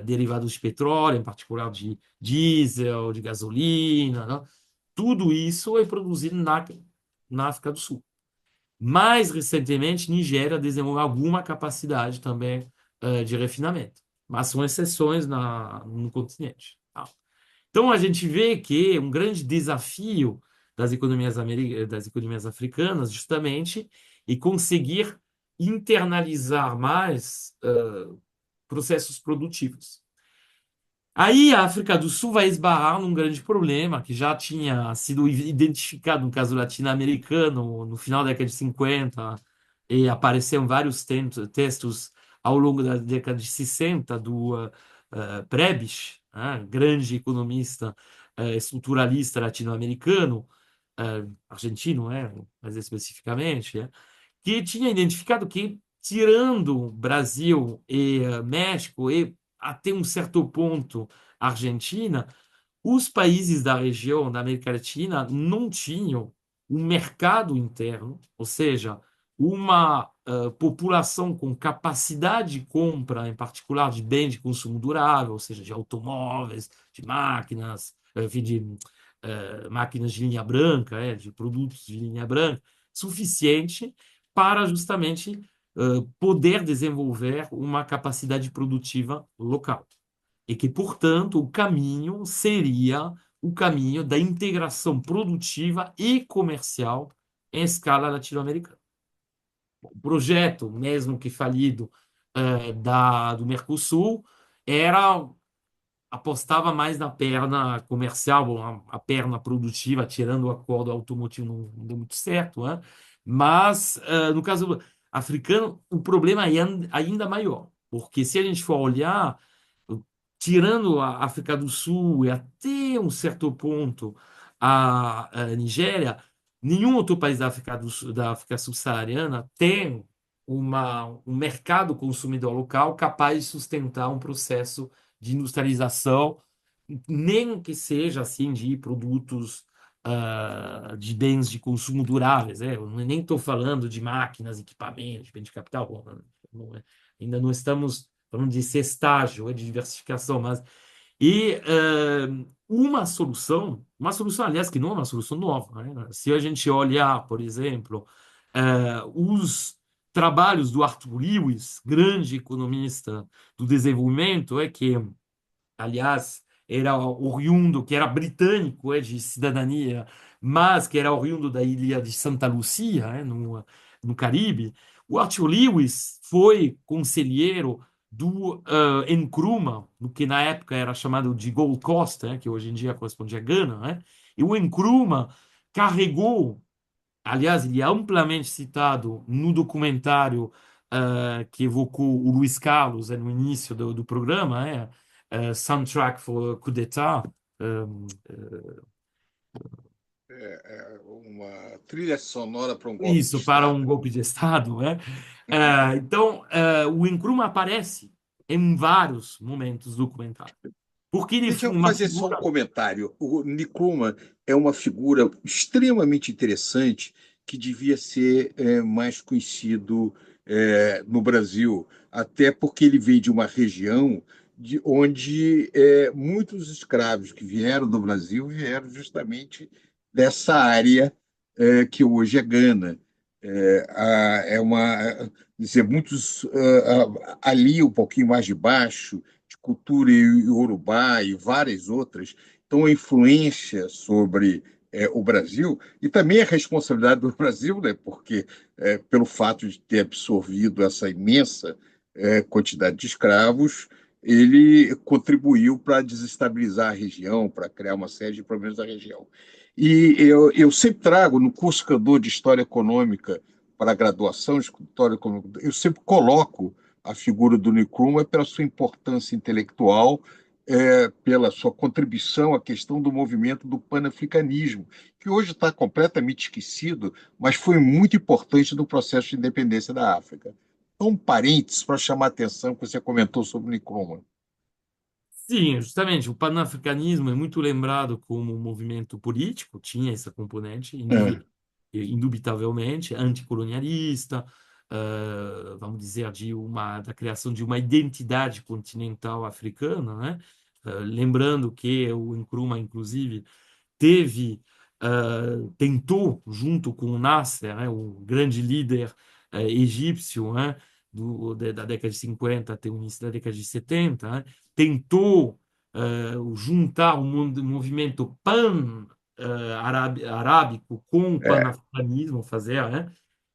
Speaker 4: derivados de petróleo, em particular de diesel, de gasolina, né? Tudo isso é produzido na África do Sul. Mais recentemente, Nigéria desenvolveu alguma capacidade também de refinamento, mas são exceções no continente. Tá? Então, a gente vê que um grande desafio das economias africanas, justamente, é conseguir internalizar mais processos produtivos. Aí a África do Sul vai esbarrar num grande problema que já tinha sido identificado no caso latino-americano no final da década de 50 e apareceram vários textos ao longo da década de 60 do Prebisch, grande economista estruturalista latino-americano, argentino, mais especificamente, que tinha identificado que, tirando Brasil e México e até um certo ponto Argentina, os países da região da América Latina não tinham um mercado interno, ou seja, uma população com capacidade de compra, em particular de bens de consumo durável, ou seja, de automóveis, de máquinas, enfim, de máquinas de linha branca, de produtos de linha branca, suficiente para justamente poder desenvolver uma capacidade produtiva local. E que, portanto, o caminho seria o caminho da integração produtiva e comercial em escala latino-americana. O projeto, mesmo que falido, do Mercosul, era apostava mais na perna comercial, a perna produtiva, tirando o acordo automotivo não deu muito certo, né? Mas, no caso africano, o problema é ainda maior, porque se a gente for olhar, tirando a África do Sul e até um certo ponto a Nigéria, nenhum outro país da África subsaariana tem um mercado consumidor local capaz de sustentar um processo de industrialização, nem que seja assim de produtos de bens de consumo duráveis. Eu nem estou falando de máquinas, equipamentos, de bem de capital. Ainda não estamos falando de esse estágio de diversificação, mas uma solução, aliás, que não é uma solução nova, né? Se a gente olhar, por exemplo, os trabalhos do Arthur Lewis, grande economista do desenvolvimento, que, aliás, era oriundo, que era britânico, de cidadania, mas que era oriundo da ilha de Santa Lucia, no Caribe. O Arthur Lewis foi conselheiro do Nkrumah, no que na época era chamado de Gold Coast, que hoje em dia corresponde a Gana, e o Nkrumah carregou, aliás, ele é amplamente citado no documentário que evocou o Luiz Carlos no início do programa, Soundtrack for Coup d'État.
Speaker 2: Uma trilha sonora para um golpe de
Speaker 4: Isso, para um
Speaker 2: Estado.
Speaker 4: golpe de Estado. Então, o Nkrumah aparece em vários momentos do documentário. Porque ele
Speaker 2: Deixa
Speaker 4: foi
Speaker 2: eu
Speaker 4: uma
Speaker 2: fazer só um
Speaker 4: figura.
Speaker 2: comentário. O Nkrumah é uma figura extremamente interessante que devia ser mais conhecido no Brasil, até porque ele veio de uma região onde muitos escravos que vieram do Brasil vieram justamente dessa área que hoje é Gana. É uma, dizer, muitos ali um pouquinho mais de baixo de cultura iorubá e várias outras. Então, a influência sobre o Brasil, e também a responsabilidade do Brasil, né, porque pelo fato de ter absorvido essa imensa quantidade de escravos, ele contribuiu para desestabilizar a região, para criar uma série de problemas na região. E eu sempre trago, no curso que eu dou de História Econômica para a graduação de História Econômica, eu sempre coloco a figura do Nkrumah pela sua importância intelectual, pela sua contribuição à questão do movimento do panafricanismo, que hoje está completamente esquecido, mas foi muito importante no processo de independência da África. Então, um parênteses para chamar a atenção que você comentou sobre o Nkrumah.
Speaker 4: Sim, justamente, o panafricanismo é muito lembrado como um movimento político, tinha essa componente,
Speaker 2: É,
Speaker 4: indubitavelmente, anticolonialista, vamos dizer, da criação de uma identidade continental africana, né? Lembrando que o Nkrumah, inclusive, teve tentou, junto com o Nasser, né, o grande líder egípcio, né, da década de 50 até o início da década de 70, né, tentou juntar o movimento pan-arábico com o
Speaker 2: É,
Speaker 4: pan-africanismo, fazer, né?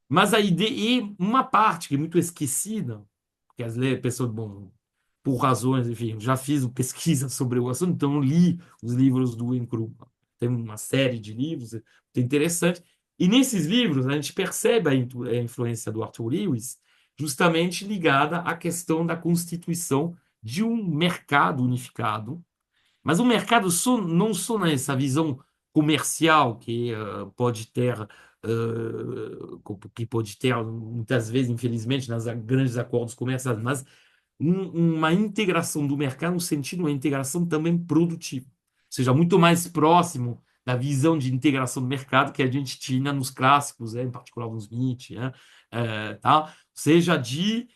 Speaker 4: Mas a ideia, e uma parte que é muito esquecida, porque as pessoas, bom, por razões, enfim, já fiz pesquisa sobre o assunto, então li os livros do Nkrumah. Tem uma série de livros, é interessante. E nesses livros a gente percebe a influência do Arthur Lewis justamente ligada à questão da constituição de um mercado unificado, mas o mercado não só nessa visão comercial que pode ter muitas vezes, infelizmente, nas grandes acordos comerciais, mas uma integração do mercado no sentido de uma integração também produtiva, ou seja, muito mais próximo da visão de integração do mercado que a gente tinha nos clássicos, em particular nos Nietzsche, né? Tá? Ou seja, de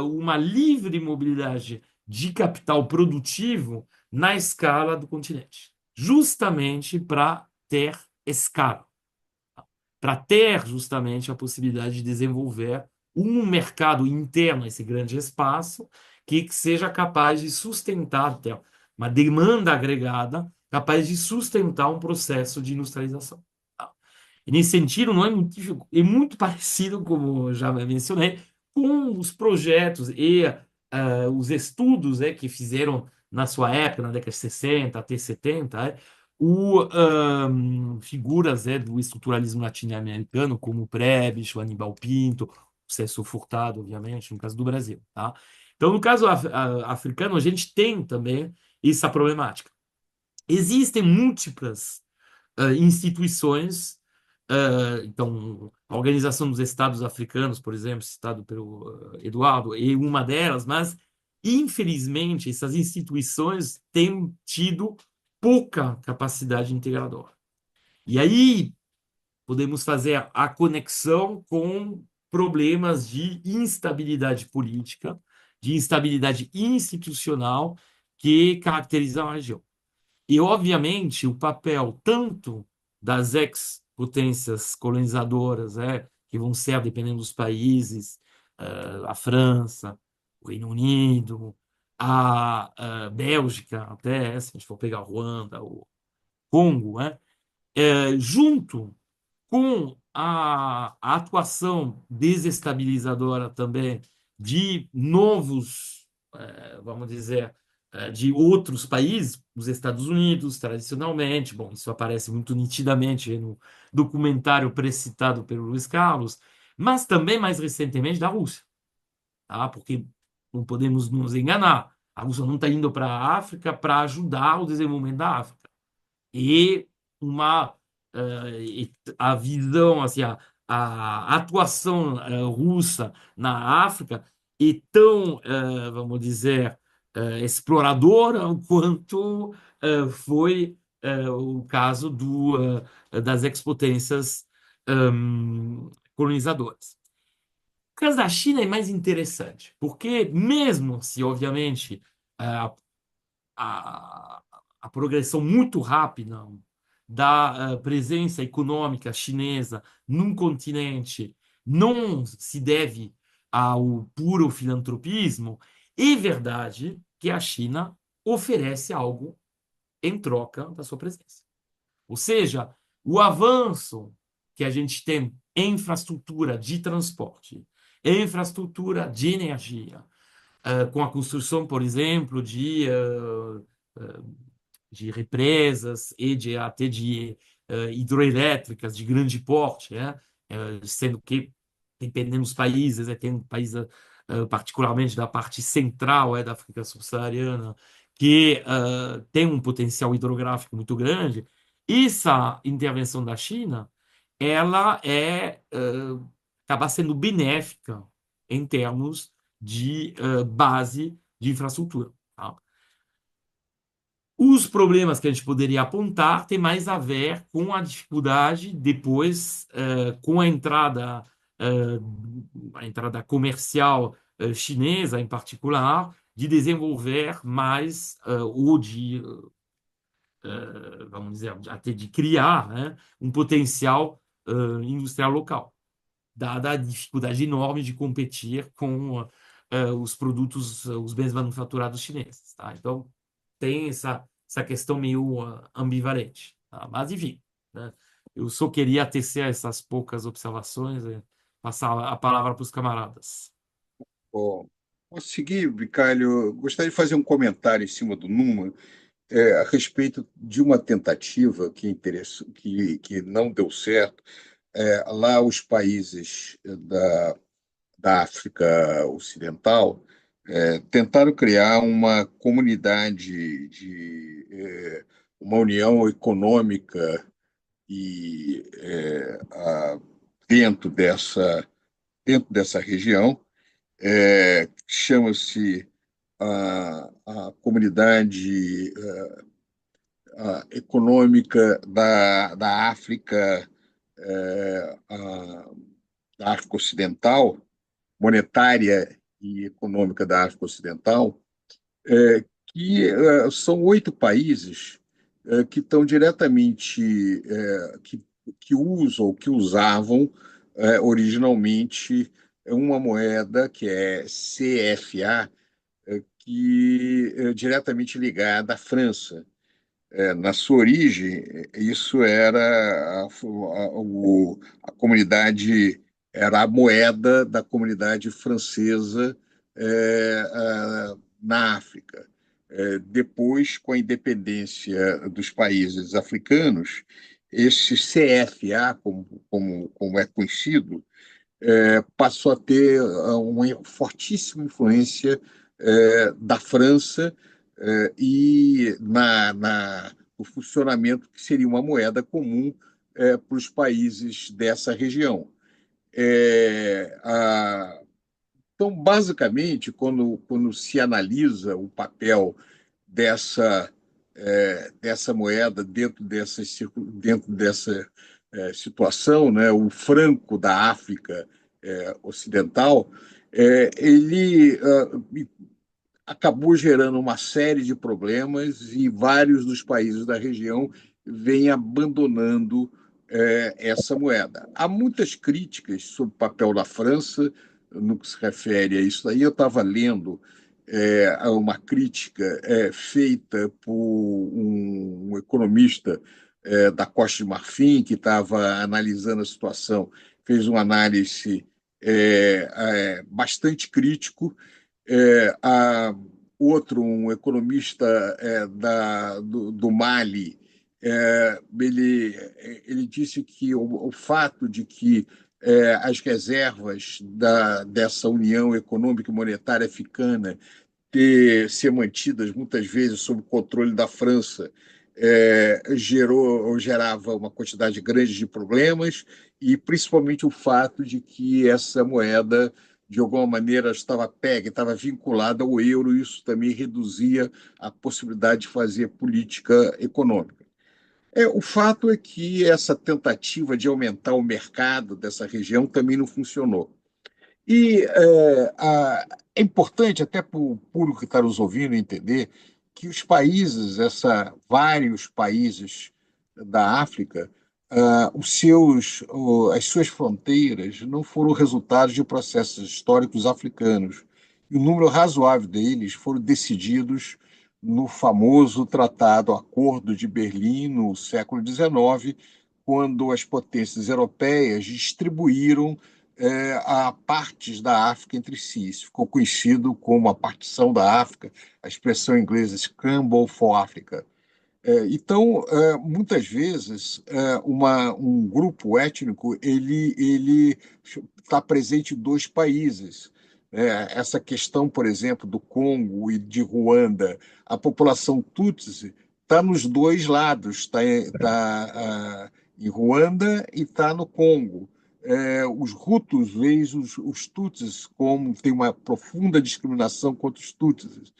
Speaker 4: uma livre mobilidade de capital produtivo na escala do continente, justamente para ter escala, para ter justamente a possibilidade de desenvolver um mercado interno, esse grande espaço, que seja capaz de sustentar ter uma demanda agregada, capaz de sustentar um processo de industrialização. Tá? E nesse sentido, não é muito parecido, como eu já mencionei, com os projetos e os estudos que fizeram na sua época, na década de 60 até 70, figuras do estruturalismo latino-americano, como o Prebisch, o Aníbal Pinto, o Celso Furtado, obviamente, no caso do Brasil. Tá? Então, no caso africano, a gente tem também essa problemática. Existem múltiplas instituições, então, a Organização dos Estados Africanos, por exemplo, citado pelo Eduardo, é uma delas, mas, infelizmente, essas instituições têm tido pouca capacidade integradora. E aí podemos fazer a conexão com problemas de instabilidade política, de instabilidade institucional que caracterizam a região. E, obviamente, o papel tanto das ex-potências colonizadoras, que vão ser, dependendo dos países, a França, o Reino Unido, a Bélgica, até, se a gente for pegar Ruanda, o Congo, junto com a atuação desestabilizadora também de novos, vamos dizer, de outros países, os Estados Unidos, tradicionalmente, bom, isso aparece muito nitidamente no documentário precitado pelo Luiz Carlos, mas também mais recentemente da Rússia, tá? Porque não podemos nos enganar, a Rússia não está indo para a África para ajudar o desenvolvimento da África. E uma a visão, assim, a atuação russa na África é tão, vamos dizer, exploradora quanto foi o caso das expotências colonizadoras. O caso da China é mais interessante, porque mesmo se, obviamente, a, a, a progressão muito rápida da presença econômica chinesa num continente não se deve ao puro filantropismo, é verdade que a China oferece algo em troca da sua presença. Ou seja, o avanço que a gente tem em infraestrutura de transporte, em infraestrutura de energia, com a construção, por exemplo, de represas e até de hidroelétricas de grande porte, sendo que, dependendo dos países, tem países, particularmente da parte central da África subsaariana, que tem um potencial hidrográfico muito grande. Essa intervenção da China, ela acaba sendo benéfica em termos de base de infraestrutura. Tá? Os problemas que a gente poderia apontar têm mais a ver com a dificuldade depois, com a entrada comercial chinesa, em particular, de desenvolver mais ou de vamos dizer, até de criar, né, um potencial industrial local, dada a dificuldade enorme de competir com os produtos, os bens manufaturados chineses, tá? Então, tem essa questão meio ambivalente, tá? Mas, enfim, né? Eu só queria tecer essas poucas observações e passar a palavra para os camaradas.
Speaker 2: Bom, posso seguir, Bicalho? Gostaria de fazer um comentário em cima do Numa, a respeito de uma tentativa que não deu certo. Lá, os países da África Ocidental tentaram criar uma comunidade uma união econômica e dentro dessa região, chama-se a Comunidade Econômica da África, da África Ocidental, monetária e econômica da África Ocidental, que são 8 países que estão diretamente, que usam, que usavam originalmente uma moeda que é CFA, que é diretamente ligada à França. Na sua origem, isso era a comunidade, era a moeda da comunidade francesa na África. Depois, com a independência dos países africanos, esse CFA, como é conhecido, passou a ter uma fortíssima influência da França e no funcionamento que seria uma moeda comum para os países dessa região. Então, basicamente, quando se analisa o papel dessa moeda dentro dessa situação, né, o franco da África Ocidental, ele acabou gerando uma série de problemas e vários dos países da região vêm abandonando essa moeda. Há muitas críticas sobre o papel da França no que se refere a isso aí. Eu estava lendo uma crítica feita por um economista da Costa de Marfim, que estava analisando a situação, fez uma análise bastante crítico. Um economista do Mali, ele disse que o fato de que as reservas dessa União Econômica e Monetária Africana ser mantidas muitas vezes sob o controle da França gerava uma quantidade grande de problemas, e principalmente o fato de que essa moeda, de alguma maneira, estava vinculada ao euro, e isso também reduzia a possibilidade de fazer política econômica. O fato é que essa tentativa de aumentar o mercado dessa região também não funcionou. E é importante, até para o público que está nos ouvindo, entender que vários países da África, as suas fronteiras não foram resultados de processos históricos africanos. E um número razoável deles foram decididos no famoso Acordo de Berlim, no século XIX, quando as potências europeias distribuíram a partes da África entre si. Isso ficou conhecido como a partição da África, a expressão inglesa Scramble for Africa. Então, muitas vezes, um grupo étnico ele está presente em 2 países. Essa questão, por exemplo, do Congo e de Ruanda, a população Tutsi está nos 2 lados, está em Ruanda e está no Congo. Os Hutus veem os Tutsis como tem uma profunda discriminação contra os Tutsis.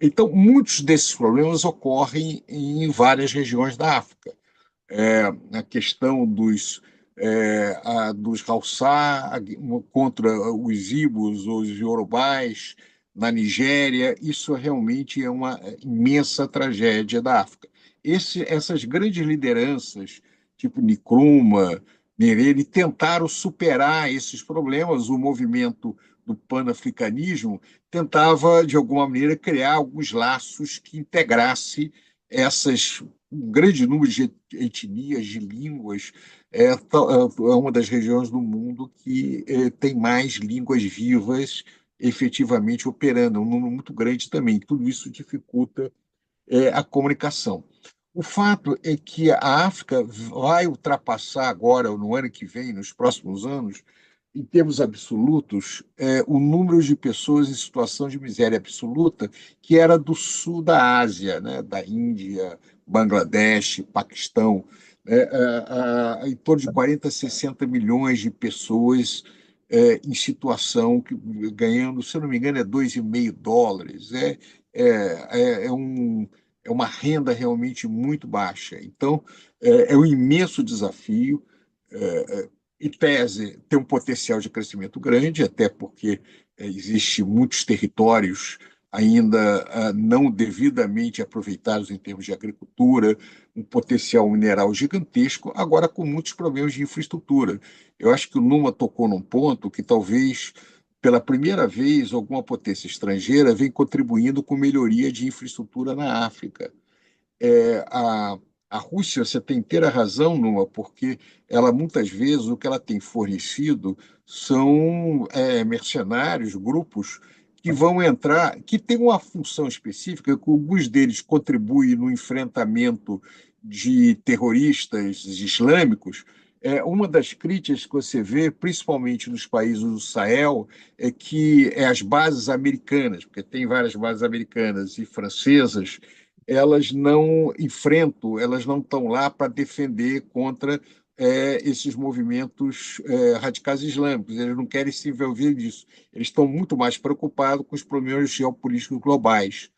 Speaker 2: Então, muitos desses problemas ocorrem em várias regiões da África. A questão dos Hausa contra os Ibos, os Yorubais, na Nigéria, isso realmente é uma imensa tragédia da África. essas grandes lideranças, tipo Nkrumah, Nyerere, tentaram superar esses problemas. O movimento do panafricanismo tentava, de alguma maneira, criar alguns laços que integrasse um grande número de etnias, de línguas. É uma das regiões do mundo que tem mais línguas vivas efetivamente operando, um número muito grande também. Tudo isso dificulta a comunicação. O fato é que a África vai ultrapassar agora, no ano que vem, nos próximos anos, em termos absolutos, o número de pessoas em situação de miséria absoluta que era do sul da Ásia, né, da Índia, Bangladesh, Paquistão, em torno de 40, 60 milhões de pessoas em situação ganhando, se eu não me engano, $2,5. É uma renda realmente muito baixa. Então, é um imenso desafio. Em tese, tem um potencial de crescimento grande, até porque existe muitos territórios ainda não devidamente aproveitados em termos de agricultura, um potencial mineral gigantesco, agora com muitos problemas de infraestrutura. Eu acho que o Numa tocou num ponto que talvez, pela primeira vez, alguma potência estrangeira vem contribuindo com melhoria de infraestrutura na África. É, a, a Rússia, você tem inteira razão, Numa, porque ela muitas vezes o que ela tem fornecido são mercenários, grupos que vão entrar, que têm uma função específica, que alguns deles contribuem no enfrentamento de terroristas islâmicos. Uma das críticas que você vê, principalmente nos países do Sahel, é que as bases americanas, porque tem várias bases americanas e francesas, elas não enfrentam, elas não estão lá para defender contra esses movimentos radicais islâmicos. Eles não querem se envolver nisso. Eles estão muito mais preocupados com os problemas geopolíticos globais.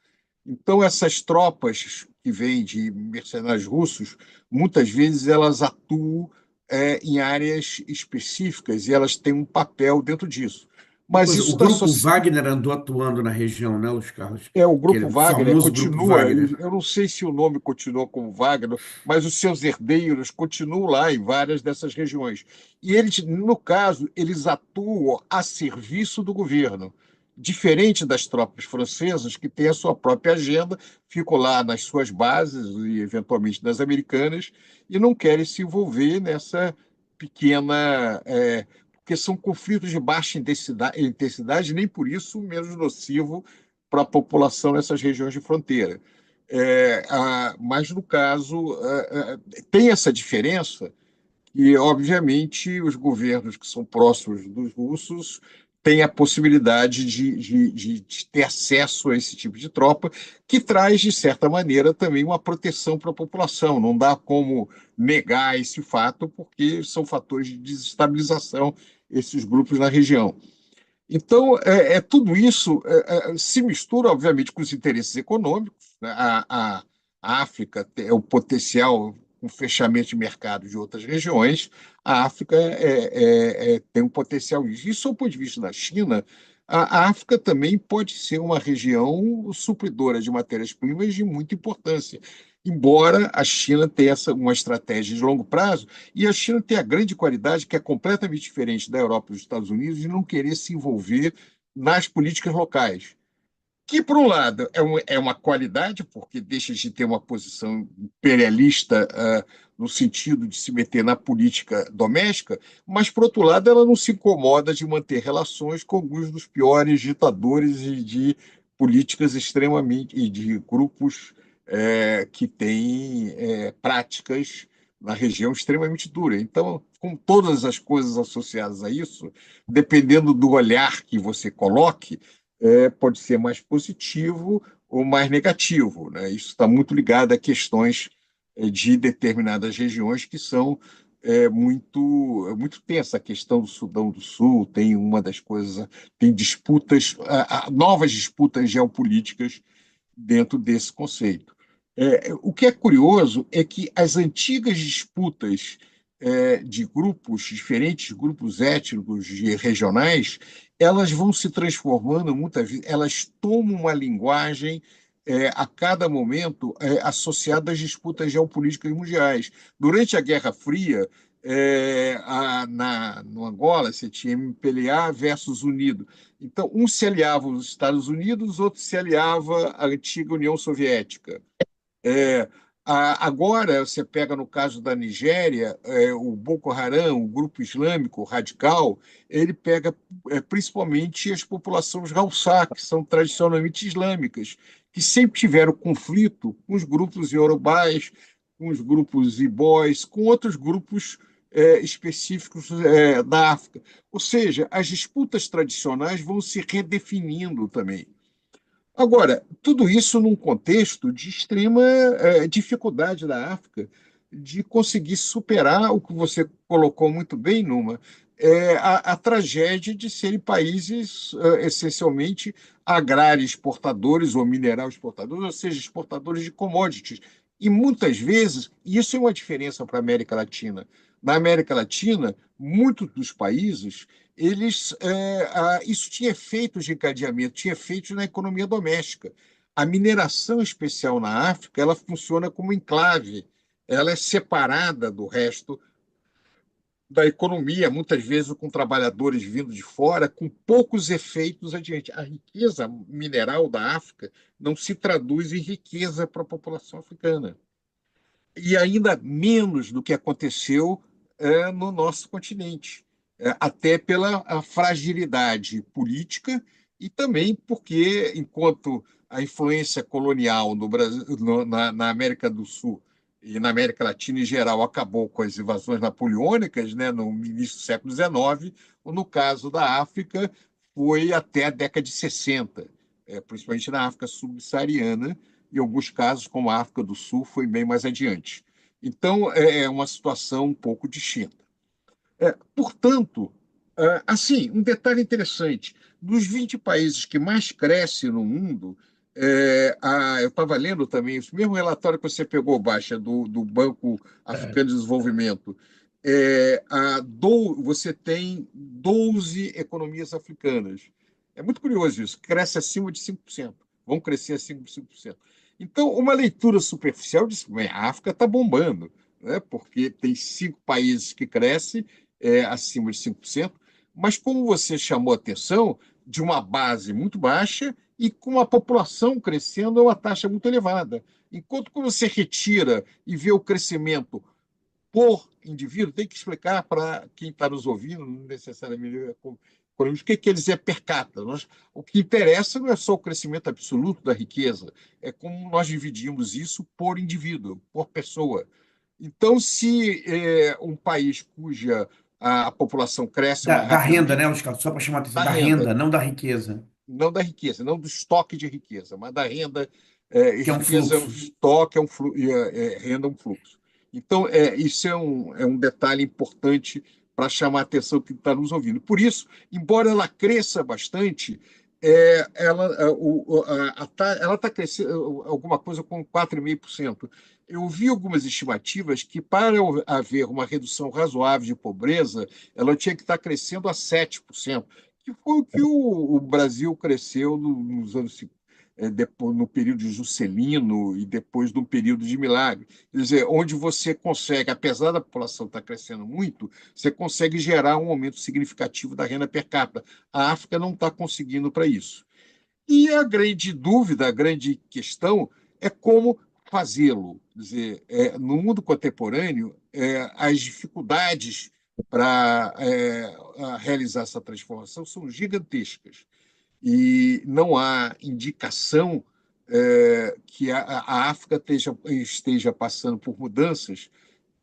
Speaker 2: Então, essas tropas que vêm de mercenários russos, muitas vezes elas atuam em áreas específicas e elas têm um papel dentro disso. Mas
Speaker 3: Pois
Speaker 2: isso
Speaker 3: o
Speaker 2: está
Speaker 3: grupo Wagner andou atuando na região, né, Luiz Carlos?
Speaker 2: o Grupo
Speaker 3: Aquele
Speaker 2: Wagner
Speaker 3: famoso grupo
Speaker 2: continua,
Speaker 3: Wagner.
Speaker 2: eu não sei se o nome continua como Wagner, mas os seus herdeiros continuam lá em várias dessas regiões. E eles, no caso, eles atuam a serviço do governo, diferente das tropas francesas, que têm a sua própria agenda, ficam lá nas suas bases e, eventualmente, nas americanas, e não querem se envolver nessa pequena. Porque são conflitos de baixa intensidade, nem por isso menos nocivo para a população nessas regiões de fronteira. Mas, no caso, tem essa diferença e, obviamente, os governos que são próximos dos russos têm a possibilidade de ter acesso a esse tipo de tropa, que traz, de certa maneira, também uma proteção para a população. Não dá como negar esse fato, porque são fatores de desestabilização esses grupos na região. Então, tudo isso se mistura, obviamente, com os interesses econômicos, né? A África tem o potencial, com fechamento de mercado de outras regiões, a África tem um potencial disso. E, sob o ponto de vista da China, a África também pode ser uma região supridora de matérias-primas de muita importância, embora a China tenha uma estratégia de longo prazo, e a China tem a grande qualidade, que é completamente diferente da Europa e dos Estados Unidos, de não querer se envolver nas políticas locais. Que, por um lado, é uma qualidade, porque deixa de ter uma posição imperialista no sentido de se meter na política doméstica, mas, por outro lado, ela não se incomoda de manter relações com alguns dos piores ditadores e de políticas extremamente e de grupos que têm práticas na região extremamente duras. Então, com todas as coisas associadas a isso, dependendo do olhar que você coloque, pode ser mais positivo ou mais negativo, né? Isso está muito ligado a questões de determinadas regiões que são muito tensa. A questão do Sudão do Sul tem uma das coisas, tem disputas, novas disputas geopolíticas dentro desse conceito. O que é curioso é que as antigas disputas de grupos, diferentes grupos étnicos e regionais, elas vão se transformando muitas vezes, elas tomam uma linguagem a cada momento associado às disputas geopolíticas mundiais. Durante a Guerra Fria, no Angola, você tinha MPLA versus Unido. Então, um se aliava aos Estados Unidos, outro se aliava à antiga União Soviética. É, Agora, você pega no caso da Nigéria, o Boko Haram, o grupo islâmico radical, ele pega principalmente as populações Hausa, que são tradicionalmente islâmicas, que sempre tiveram conflito com os grupos iorubais, com os grupos ibós, com outros grupos específicos da África. Ou seja, as disputas tradicionais vão se redefinindo também. Agora, tudo isso num contexto de extrema dificuldade da África de conseguir superar o que você colocou muito bem, Numa, a tragédia de serem países essencialmente agrários exportadores ou mineral exportadores, ou seja, exportadores de commodities. E muitas vezes, e isso é uma diferença para a América Latina. Na América Latina, muitos dos países isso tinha efeitos de encadeamento, tinha efeitos na economia doméstica. A mineração especial na África, ela funciona como enclave, ela é separada do resto da economia, muitas vezes com trabalhadores vindo de fora, com poucos efeitos adiante. A riqueza mineral da África não se traduz em riqueza para a população africana e ainda menos do que aconteceu no nosso continente, até pela a fragilidade política e também porque, enquanto a influência colonial no Brasil, na América do Sul e na América Latina em geral acabou com as invasões napoleônicas, né, no início do século XIX, ou no caso da África, foi até a década de 60, principalmente na África subsaariana, em alguns casos, como a África do Sul, foi bem mais adiante. Então, é uma situação um pouco distinta. Portanto, assim, um detalhe interessante: dos 20 países que mais crescem no mundo, eu estava lendo também, esse mesmo relatório que você pegou, Baixa, do Banco Africano de Desenvolvimento, você tem 12 economias africanas. É muito curioso isso, cresce acima de 5%, vão crescer acima de 5%. Então, uma leitura superficial diz que a África está bombando, né? Porque tem 5 países que crescem acima de 5%, mas como você chamou a atenção, de uma base muito baixa e com uma população crescendo a uma taxa muito elevada. Enquanto que você retira e vê o crescimento por indivíduo, tem que explicar para quem está nos ouvindo, não necessariamente o que quer dizer per capita. O que interessa não é só o crescimento absoluto da riqueza, é como nós dividimos isso por indivíduo, por pessoa. Então, se um país cuja a população cresce
Speaker 3: Da,
Speaker 2: mais
Speaker 3: da renda, né,
Speaker 2: rapidamente,
Speaker 3: Luiz Carlos? Só para chamar a atenção,
Speaker 2: da
Speaker 3: da
Speaker 2: renda,
Speaker 3: renda, não da riqueza,
Speaker 2: não da riqueza, não do estoque de riqueza, mas da renda.
Speaker 3: que é um
Speaker 2: Riqueza é um
Speaker 3: fluxo.
Speaker 2: estoque, renda é um fluxo. Então, isso é um detalhe importante para chamar a atenção que está nos ouvindo. Por isso, embora ela cresça bastante, ela está crescendo alguma coisa com 4,5%. Eu vi algumas estimativas que, para haver uma redução razoável de pobreza, ela tinha que estar crescendo a 7%, que foi o que o Brasil cresceu nos anos 50, depois, no período de Juscelino e depois do período de Milagre. Quer dizer, onde você consegue, apesar da população estar crescendo muito, você consegue gerar um aumento significativo da renda per capita. A África não está conseguindo para isso. E a grande dúvida, a grande questão é como fazê-lo. Quer dizer, no mundo contemporâneo, as dificuldades para realizar essa transformação são gigantescas e não há indicação que a África esteja passando por mudanças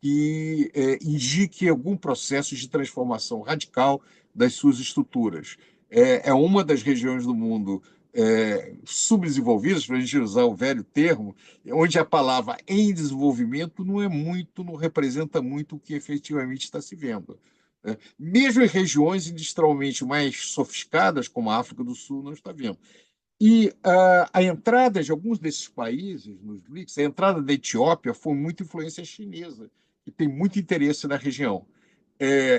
Speaker 2: que indique algum processo de transformação radical das suas estruturas. É uma das regiões do mundo subdesenvolvidas, para a gente usar o velho termo, onde a palavra em desenvolvimento não representa muito o que efetivamente está se vendo. Mesmo em regiões industrialmente mais sofisticadas, como a África do Sul, não está vendo. E a entrada de alguns desses países nos BRICS, a entrada da Etiópia foi muita influência chinesa, que tem muito interesse na região.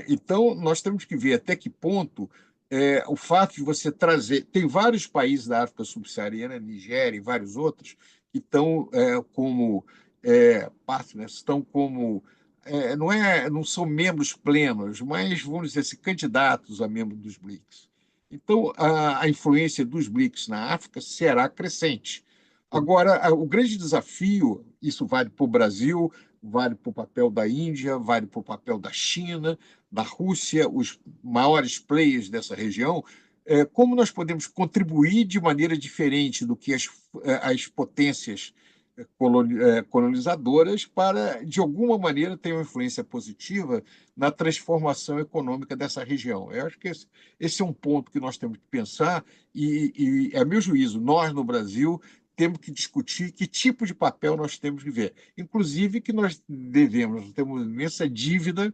Speaker 2: Então, nós temos que ver até que ponto o fato de você trazer. Tem vários países da África subsaariana, Nigéria e vários outros, que estão como partners, estão como. Não são membros plenos, mas, vamos dizer assim, candidatos a membro dos BRICS. Então, a influência dos BRICS na África será crescente. Agora, o grande desafio, isso vale para o Brasil, vale para o papel da Índia, vale para o papel da China, da Rússia, os maiores players dessa região, como nós podemos contribuir de maneira diferente do que as potências colonizadoras para, de alguma maneira, ter uma influência positiva na transformação econômica dessa região. Eu acho que esse é um ponto que nós temos que pensar a meu juízo, nós no Brasil temos que discutir que tipo de papel nós temos que ver. Inclusive que nós temos imensa dívida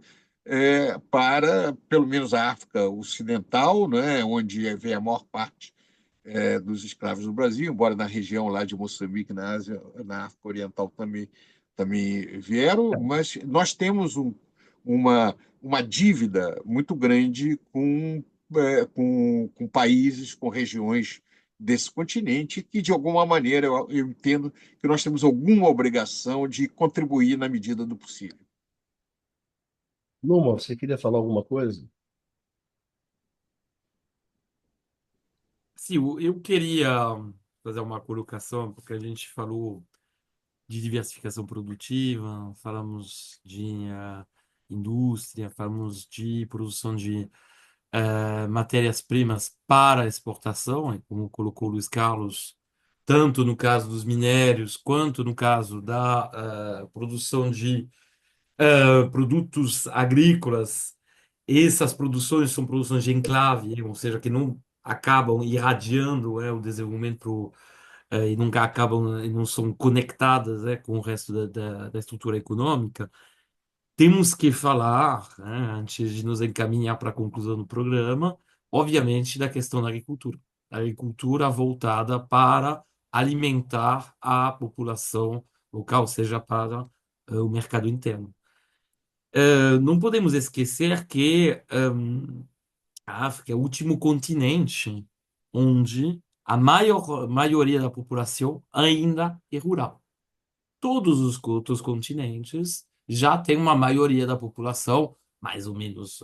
Speaker 2: para, pelo menos, a África Ocidental, né, onde vem a maior parte dos escravos do Brasil, embora na região lá de Moçambique, na Ásia, na África Oriental também vieram, mas nós temos uma dívida muito grande com países, com regiões desse continente, que, de alguma maneira, eu entendo que nós temos alguma obrigação de contribuir na medida do possível.
Speaker 1: Numa, você queria falar alguma coisa?
Speaker 4: Sim, eu queria fazer uma colocação, porque a gente falou de diversificação produtiva, falamos de indústria, falamos de produção de matérias-primas para exportação, e como colocou o Luiz Carlos, tanto no caso dos minérios, quanto no caso da produção de produtos agrícolas. Essas produções são produções de enclave, ou seja, que não acabam irradiando o desenvolvimento e nunca acabam e não são conectadas com o resto da estrutura econômica. Temos que falar, né, antes de nos encaminhar para a conclusão do programa, obviamente, da questão da agricultura. A agricultura voltada para alimentar a população local, ou seja, para o mercado interno. Não podemos esquecer que a África é o último continente onde a maioria da população ainda é rural. Todos os outros continentes já têm uma maioria da população, mais ou menos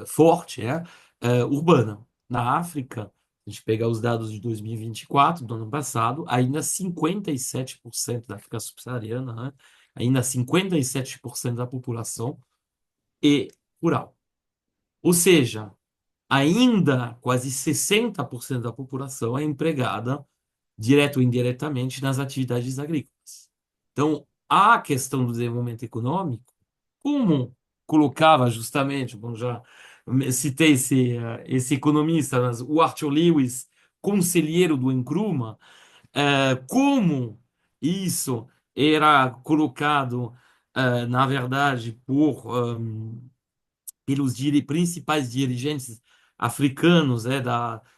Speaker 4: forte, urbana. Na África, a gente pegar os dados de 2024, do ano passado, ainda 57% da África subsaariana, né? Ainda 57% da população é rural. Ou seja, ainda quase 60% da população é empregada, direto ou indiretamente, nas atividades agrícolas. Então, a questão do desenvolvimento econômico, como colocava justamente, bom, já citei esse economista, mas o Arthur Lewis, conselheiro do Nkrumah, como isso era colocado, na verdade, pelos principais dirigentes africanos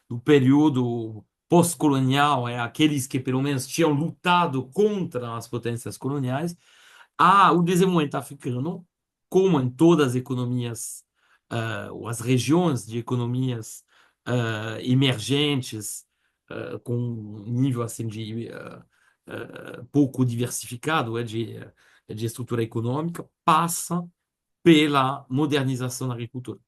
Speaker 4: do período pós-colonial, aqueles que pelo menos tinham lutado contra as potências coloniais, o desenvolvimento africano, como em todas as economias, ou as regiões de economias emergentes, com um nível assim de pouco diversificado de estrutura econômica, passa pela modernização da agricultura.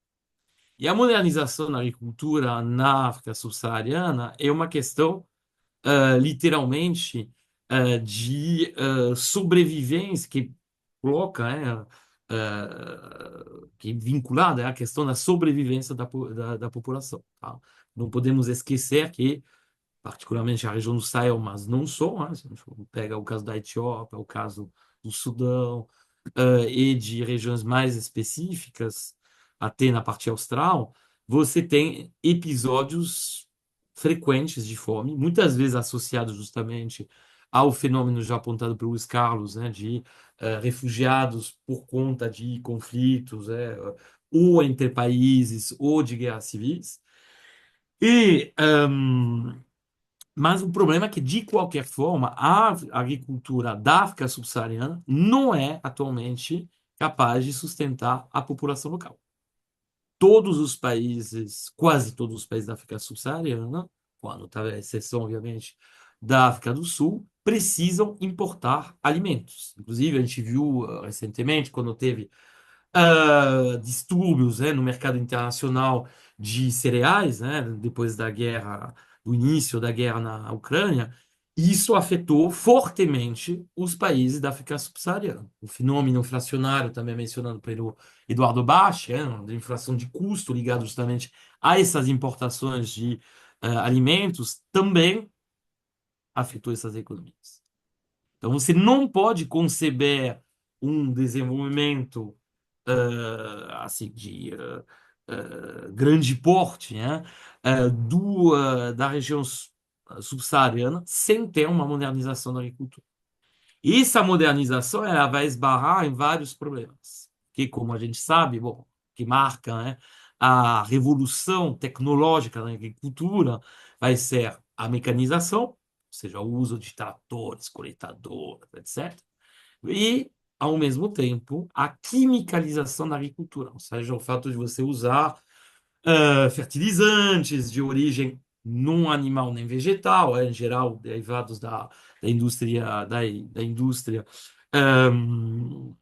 Speaker 4: E a modernização da agricultura na África subsaariana é uma questão, literalmente, de sobrevivência, que coloca, que é vinculada à questão da sobrevivência da população. Tá? Não podemos esquecer que, particularmente a região do Sahel, mas não só, né? Se a gente pega o caso da Etiópia, o caso do Sudão, e de regiões mais específicas, até na parte austral, você tem episódios frequentes de fome, muitas vezes associados justamente ao fenômeno já apontado pelo Luiz Carlos, né, de refugiados por conta de conflitos, ou entre países, ou de guerras civis. E mas o problema é que, de qualquer forma, a agricultura da África subsaariana não é atualmente capaz de sustentar a população local. todos os países, quase todos os países da África subsaariana, quando está a exceção, obviamente, da África do Sul, precisam importar alimentos. Inclusive, a gente viu recentemente, quando teve distúrbios, no mercado internacional de cereais, depois da guerra, do início da guerra na Ucrânia, isso afetou fortemente os países da África subsaariana. O fenômeno inflacionário, também mencionado pelo Eduardo Bach, de inflação de custo ligado justamente a essas importações de alimentos, também afetou essas economias. Então, você não pode conceber um desenvolvimento assim, de grande porte, da região subsaariana sem ter uma modernização da agricultura. E essa modernização ela vai esbarrar em vários problemas, que, como a gente sabe, bom, que marca, a revolução tecnológica na agricultura vai ser a mecanização, ou seja, o uso de tratores, coletadores, etc. E, ao mesmo tempo, a quimicalização da agricultura, ou seja, o fato de você usar fertilizantes de origem não animal nem vegetal, em geral derivados da indústria da indústria um,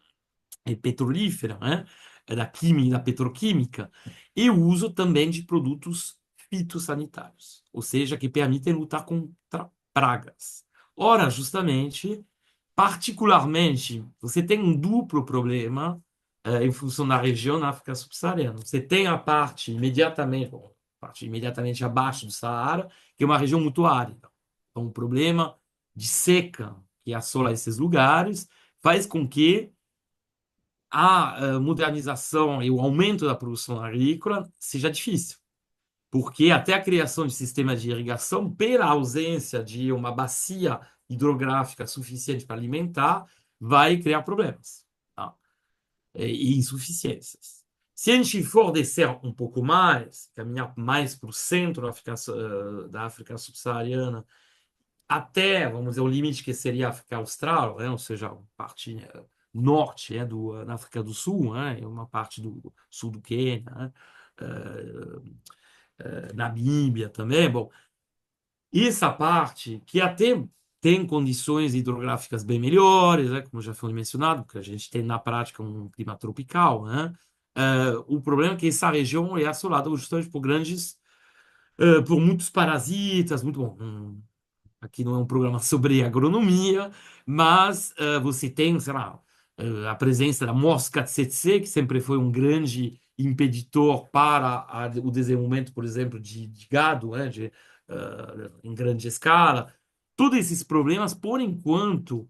Speaker 4: petrolífera, da petroquímica, e o uso também de produtos fitossanitários, ou seja, que permitem lutar contra pragas. Ora, justamente, particularmente, você tem um duplo problema em função da região na África subsaariana. Você tem a parte imediatamente, bom, parte imediatamente abaixo do Saara, que é uma região muito árida. Então, um problema de seca que assola esses lugares faz com que a modernização e o aumento da produção agrícola seja difícil, porque até a criação de sistema de irrigação, pela ausência de uma bacia hidrográfica suficiente para alimentar, vai criar problemas, tá? E insuficiências. Se a gente for descer um pouco mais, caminhar mais para o centro da África subsaariana, até, vamos dizer, o limite que seria a África Austral, ou seja, a parte norte na África do Sul, uma parte do sul do Quênia, Namíbia também. Bom, essa parte que até tem condições hidrográficas bem melhores, como já foi mencionado, porque a gente tem na prática um clima tropical, o problema é que essa região é assolada justamente por muitos parasitas, muito bom. Aqui não é um programa sobre agronomia, mas você tem, sei lá, a presença da mosca tsetse, que sempre foi um grande impeditor para o desenvolvimento, por exemplo, de gado, em grande escala. Todos esses problemas, por enquanto,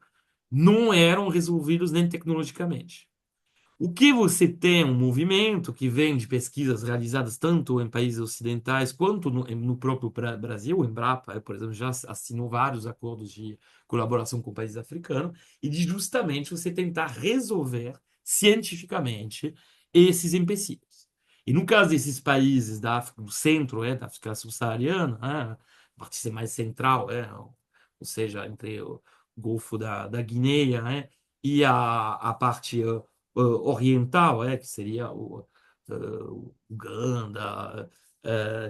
Speaker 4: não eram resolvidos nem tecnologicamente. O que você tem um movimento que vem de pesquisas realizadas tanto em países ocidentais quanto no próprio Brasil, o Embrapa, por exemplo, já assinou vários acordos de colaboração com países africanos, e de justamente você tentar resolver cientificamente esses empecilhos. E no caso desses países da África, do centro, da África subsaariana, a parte mais central, ou seja, entre o Golfo da Guineia, e a parte oriental, que seria o Uganda,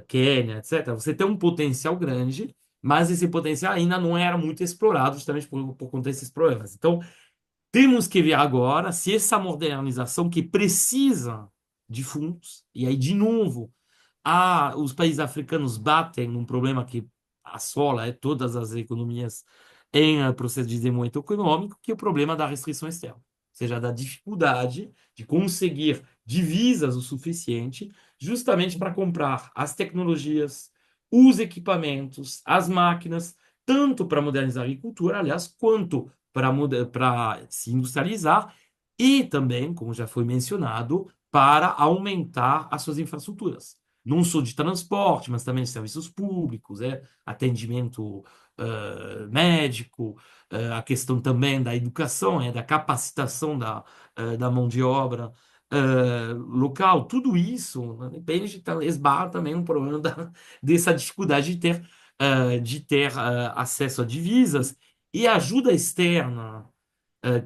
Speaker 4: Quênia, etc. Você tem um potencial grande, mas esse potencial ainda não era muito explorado justamente por conta desses problemas. Então, temos que ver agora se essa modernização que precisa de fundos, e aí, de novo, os países africanos batem num problema que assola todas as economias em processo de desenvolvimento econômico, que é o problema da restrição externa, ou seja, da dificuldade de conseguir divisas o suficiente justamente para comprar as tecnologias, os equipamentos, as máquinas, tanto para modernizar a agricultura, aliás, quanto para se industrializar e também, como já foi mencionado, para aumentar as suas infraestruturas. Não só de transporte, mas também de serviços públicos, atendimento médico, a questão também da educação, da capacitação da mão de obra local. Tudo isso, né, depende, esbarra também um problema dessa dificuldade de ter acesso a divisas e ajuda externa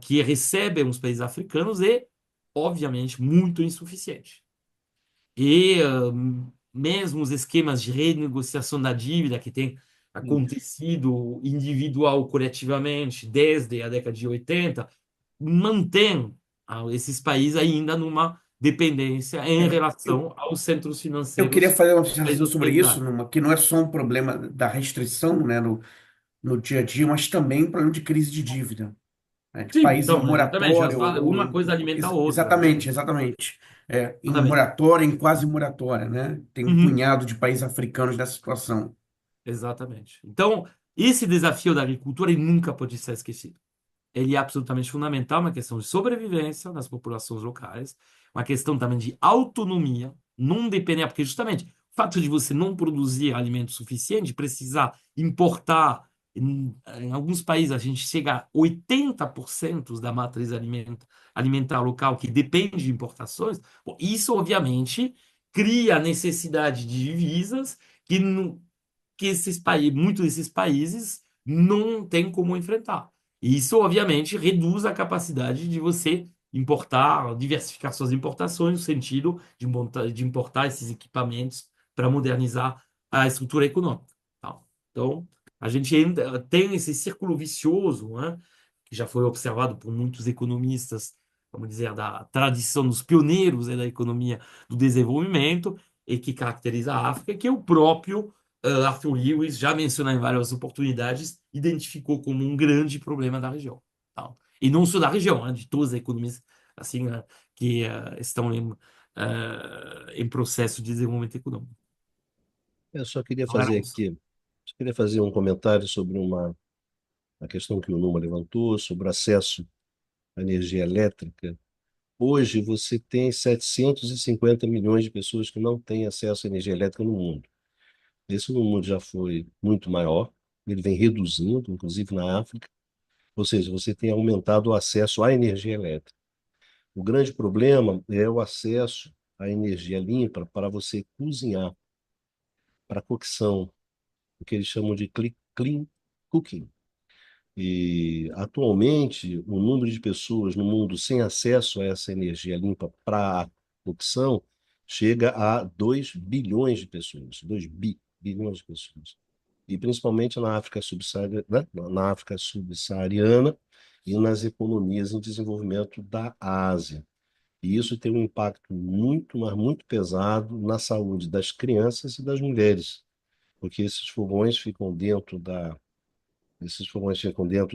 Speaker 4: que recebem os países africanos é, obviamente, muito insuficiente. E mesmo os esquemas de renegociação da dívida que têm acontecido individual, coletivamente, desde a década de 80, mantém esses países ainda numa dependência em
Speaker 3: É,
Speaker 4: relação aos centros
Speaker 3: eu queria
Speaker 4: financeiros
Speaker 3: fazer uma
Speaker 4: dos países
Speaker 3: observação sobre isso,
Speaker 4: ocidentais.
Speaker 3: que não é só um problema da restrição, né, no dia a dia, mas também um problema de crise de dívida, né, de
Speaker 4: Sim,
Speaker 3: país em
Speaker 4: então, exatamente,
Speaker 3: moratória,
Speaker 4: uma coisa alimenta a outra, né?
Speaker 3: exatamente, exatamente. Em
Speaker 4: Exatamente.
Speaker 3: moratória, em quase moratória, né? Tem um
Speaker 4: Uhum.
Speaker 3: punhado de países africanos nessa situação.
Speaker 4: Exatamente. Então, esse desafio da agricultura ele nunca pode ser esquecido. Ele é absolutamente fundamental, uma questão de sobrevivência das populações locais, uma questão também de autonomia, não depender, porque justamente o fato de você não produzir alimento suficiente, precisar importar, em alguns países a gente chega a 80% da matriz alimentar local que depende de importações, bom, isso obviamente cria a necessidade de divisas que, que esses países, muitos desses países não têm como enfrentar. E isso, obviamente, reduz a capacidade de você importar, diversificar suas importações, no sentido de importar esses equipamentos para modernizar a estrutura econômica. Tá? Então, a gente ainda tem esse círculo vicioso, né, que já foi observado por muitos economistas, vamos dizer, da tradição dos pioneiros, né, da economia do desenvolvimento, e que caracteriza a África, que é o próprio Arthur Lewis, já mencionado em várias oportunidades, identificou como um grande problema da região. Tá? E não só da região, né, de todas as economias assim, que estão em processo de desenvolvimento econômico.
Speaker 1: Eu só queria
Speaker 4: Não era
Speaker 1: fazer
Speaker 4: isso.
Speaker 1: aqui, só queria fazer um comentário sobre a questão que o Numa levantou, sobre o acesso à energia elétrica. Hoje você tem 750 milhões de pessoas que não têm acesso à energia elétrica no mundo. Esse número já foi muito maior, ele vem reduzindo, inclusive na África, ou seja, você tem aumentado o acesso à energia elétrica. O grande problema é o acesso à energia limpa para você cozinhar, para cocção, o que eles chamam de clean cooking. E atualmente, o número de pessoas no mundo sem acesso a essa energia limpa para a cocção chega a 2 bilhões de pessoas, bilhões de pessoas. E principalmente na África subsaariana, né? Na África subsaariana e nas economias em desenvolvimento da Ásia. E isso tem um impacto muito, mas muito pesado na saúde das crianças e das mulheres, porque esses fogões ficam dentro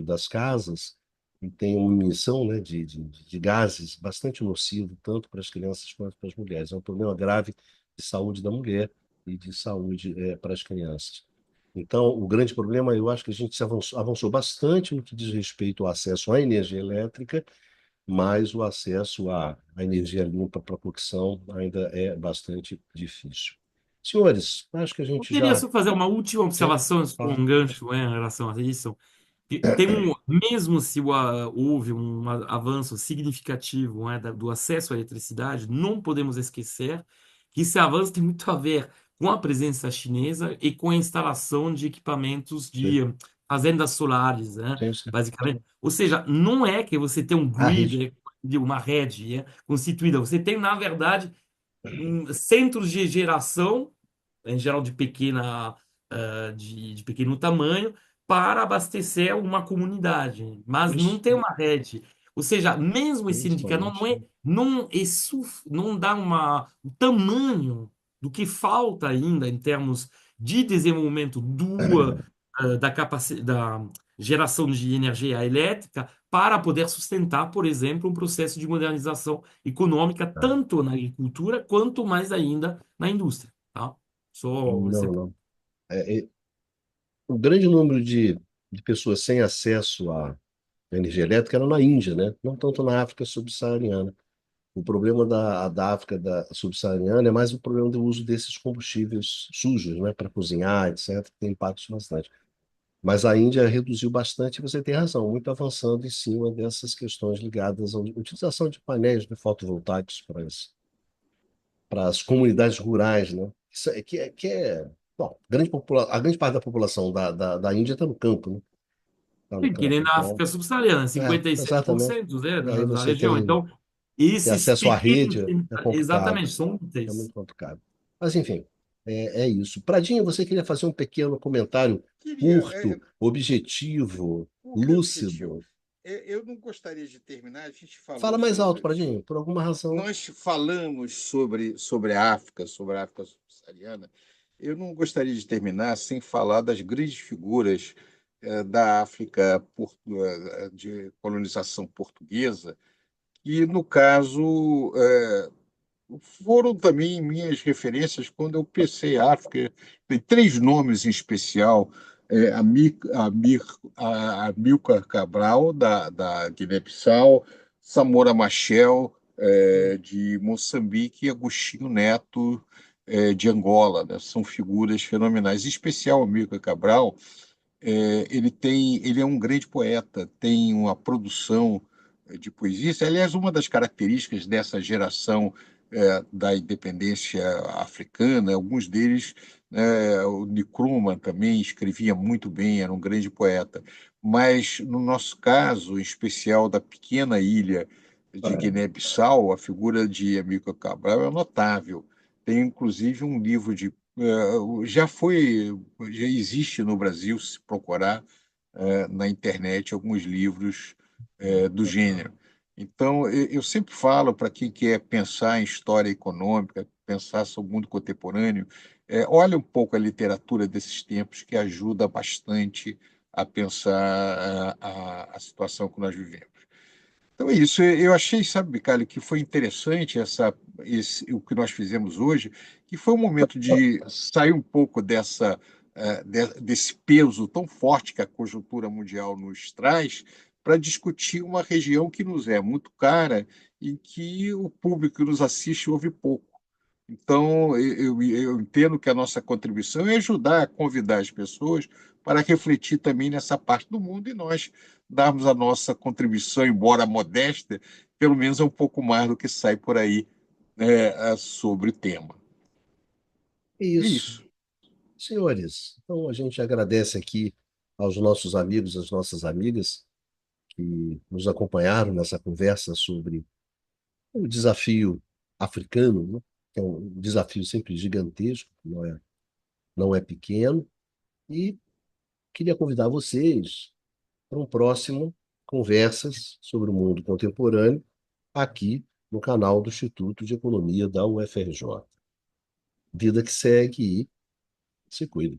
Speaker 1: das casas e tem uma emissão, né, de gases bastante nocivo, tanto para as crianças quanto para as mulheres. É um problema grave de saúde da mulher e de saúde para as crianças. Então, o grande problema, eu acho que a gente avançou bastante no que diz respeito ao acesso à energia elétrica, mas o acesso à energia limpa para a cocção ainda é bastante difícil. Senhores, acho que a
Speaker 4: Eu
Speaker 1: gente
Speaker 4: queria
Speaker 1: já
Speaker 4: só fazer uma última
Speaker 1: tem.
Speaker 4: observação com
Speaker 1: Claro.
Speaker 4: um gancho, em relação a isso. Mesmo se houve um avanço significativo, do acesso à eletricidade, não podemos esquecer que esse avanço tem muito a ver com a presença chinesa e com a instalação de equipamentos
Speaker 1: Sim,
Speaker 4: de fazendas solares, né,
Speaker 1: sim, sim.
Speaker 4: basicamente. Ou seja, não é que você tem um
Speaker 1: A rede.
Speaker 4: grid, de uma rede, constituída, você tem, na verdade, centros de geração, em geral de pequeno tamanho, para abastecer uma comunidade, mas não
Speaker 1: Isso,
Speaker 4: tem uma rede. Ou seja, mesmo esse indicador
Speaker 1: principalmente.
Speaker 4: não dá o tamanho do que falta ainda em termos de desenvolvimento da geração de energia elétrica para poder sustentar, por exemplo, um processo de modernização econômica,
Speaker 1: Ah,
Speaker 4: tanto na agricultura quanto mais ainda na indústria. Tá? Só esse
Speaker 1: não,
Speaker 4: ponto.
Speaker 1: não. O grande número de pessoas sem acesso à energia elétrica era na Índia, né? Não tanto na África subsaariana. O problema da África subsaariana é mais o problema do uso desses combustíveis sujos, né? Para cozinhar, etc., que tem impactos bastante. Mas a Índia reduziu bastante, e você tem razão, muito avançando em cima dessas questões ligadas à utilização de painéis, de fotovoltaicos para as comunidades rurais, né? Bom, a grande parte da população da Índia está no campo, né? Está no
Speaker 4: Sim, que
Speaker 1: campo,
Speaker 4: nem na
Speaker 1: então,
Speaker 4: África subsaariana, 57%, né,
Speaker 1: exatamente.
Speaker 4: da,
Speaker 1: E aí
Speaker 4: da
Speaker 1: você
Speaker 4: região.
Speaker 1: tem
Speaker 4: Então,
Speaker 1: ter
Speaker 4: Esses
Speaker 1: acesso à
Speaker 4: pequenos,
Speaker 1: rede é complicado,
Speaker 4: exatamente, são
Speaker 1: é
Speaker 4: úteis.
Speaker 1: muito complicado. Mas, enfim, é isso. Pradinho, você queria fazer um pequeno comentário
Speaker 2: Queria,
Speaker 1: curto, objetivo,
Speaker 2: curto e objetivo.
Speaker 1: lúcido?
Speaker 2: Eu não gostaria de terminar, a gente falou
Speaker 1: Fala mais alto,
Speaker 2: sobre.
Speaker 1: Pradinho, por alguma razão.
Speaker 2: Nós falamos sobre a África subsaariana. Eu não gostaria de terminar sem falar das grandes figuras da África de colonização portuguesa, e, no caso, foram também minhas referências quando eu pensei em África. Tem três nomes em especial: Amílcar Cabral, da Guiné-Bissau, Samora Machel, de Moçambique, e Agostinho Neto, de Angola, né? São figuras fenomenais. Em especial, Amílcar Cabral, ele é um grande poeta, tem uma produção de poesia. Isso, aliás, uma das características dessa geração da independência africana. Alguns deles, o Nkrumah também escrevia muito bem, era um grande poeta. Mas, no nosso caso, em especial da pequena ilha de Guiné-Bissau, a figura de Amílcar Cabral é notável. Tem, inclusive, um livro de já foi, já existe no Brasil, se procurar na internet, alguns livros do gênero. Então, eu sempre falo para quem quer pensar em história econômica, pensar sobre o mundo contemporâneo, olha um pouco a literatura desses tempos, que ajuda bastante a pensar a situação que nós vivemos. Então é isso. Eu achei, sabe, Bicalho, que foi interessante o que nós fizemos hoje, que foi um momento de sair um pouco desse peso tão forte que a conjuntura mundial nos traz, para discutir uma região que nos é muito cara e que o público que nos assiste ouve pouco. Então, eu entendo que a nossa contribuição é ajudar a convidar as pessoas para refletir também nessa parte do mundo, e nós darmos a nossa contribuição, embora modesta, pelo menos é um pouco mais do que sai por aí, né, sobre o tema. É
Speaker 1: Isso.
Speaker 2: isso.
Speaker 1: Senhores, então a gente agradece aqui aos nossos amigos, às nossas amigas que nos acompanharam nessa conversa sobre o desafio africano, né? Que é um desafio sempre gigantesco, não é pequeno, e queria convidar vocês para um próximo Conversas sobre o Mundo Contemporâneo, aqui no canal do Instituto de Economia da UFRJ. Vida que segue e se cuida.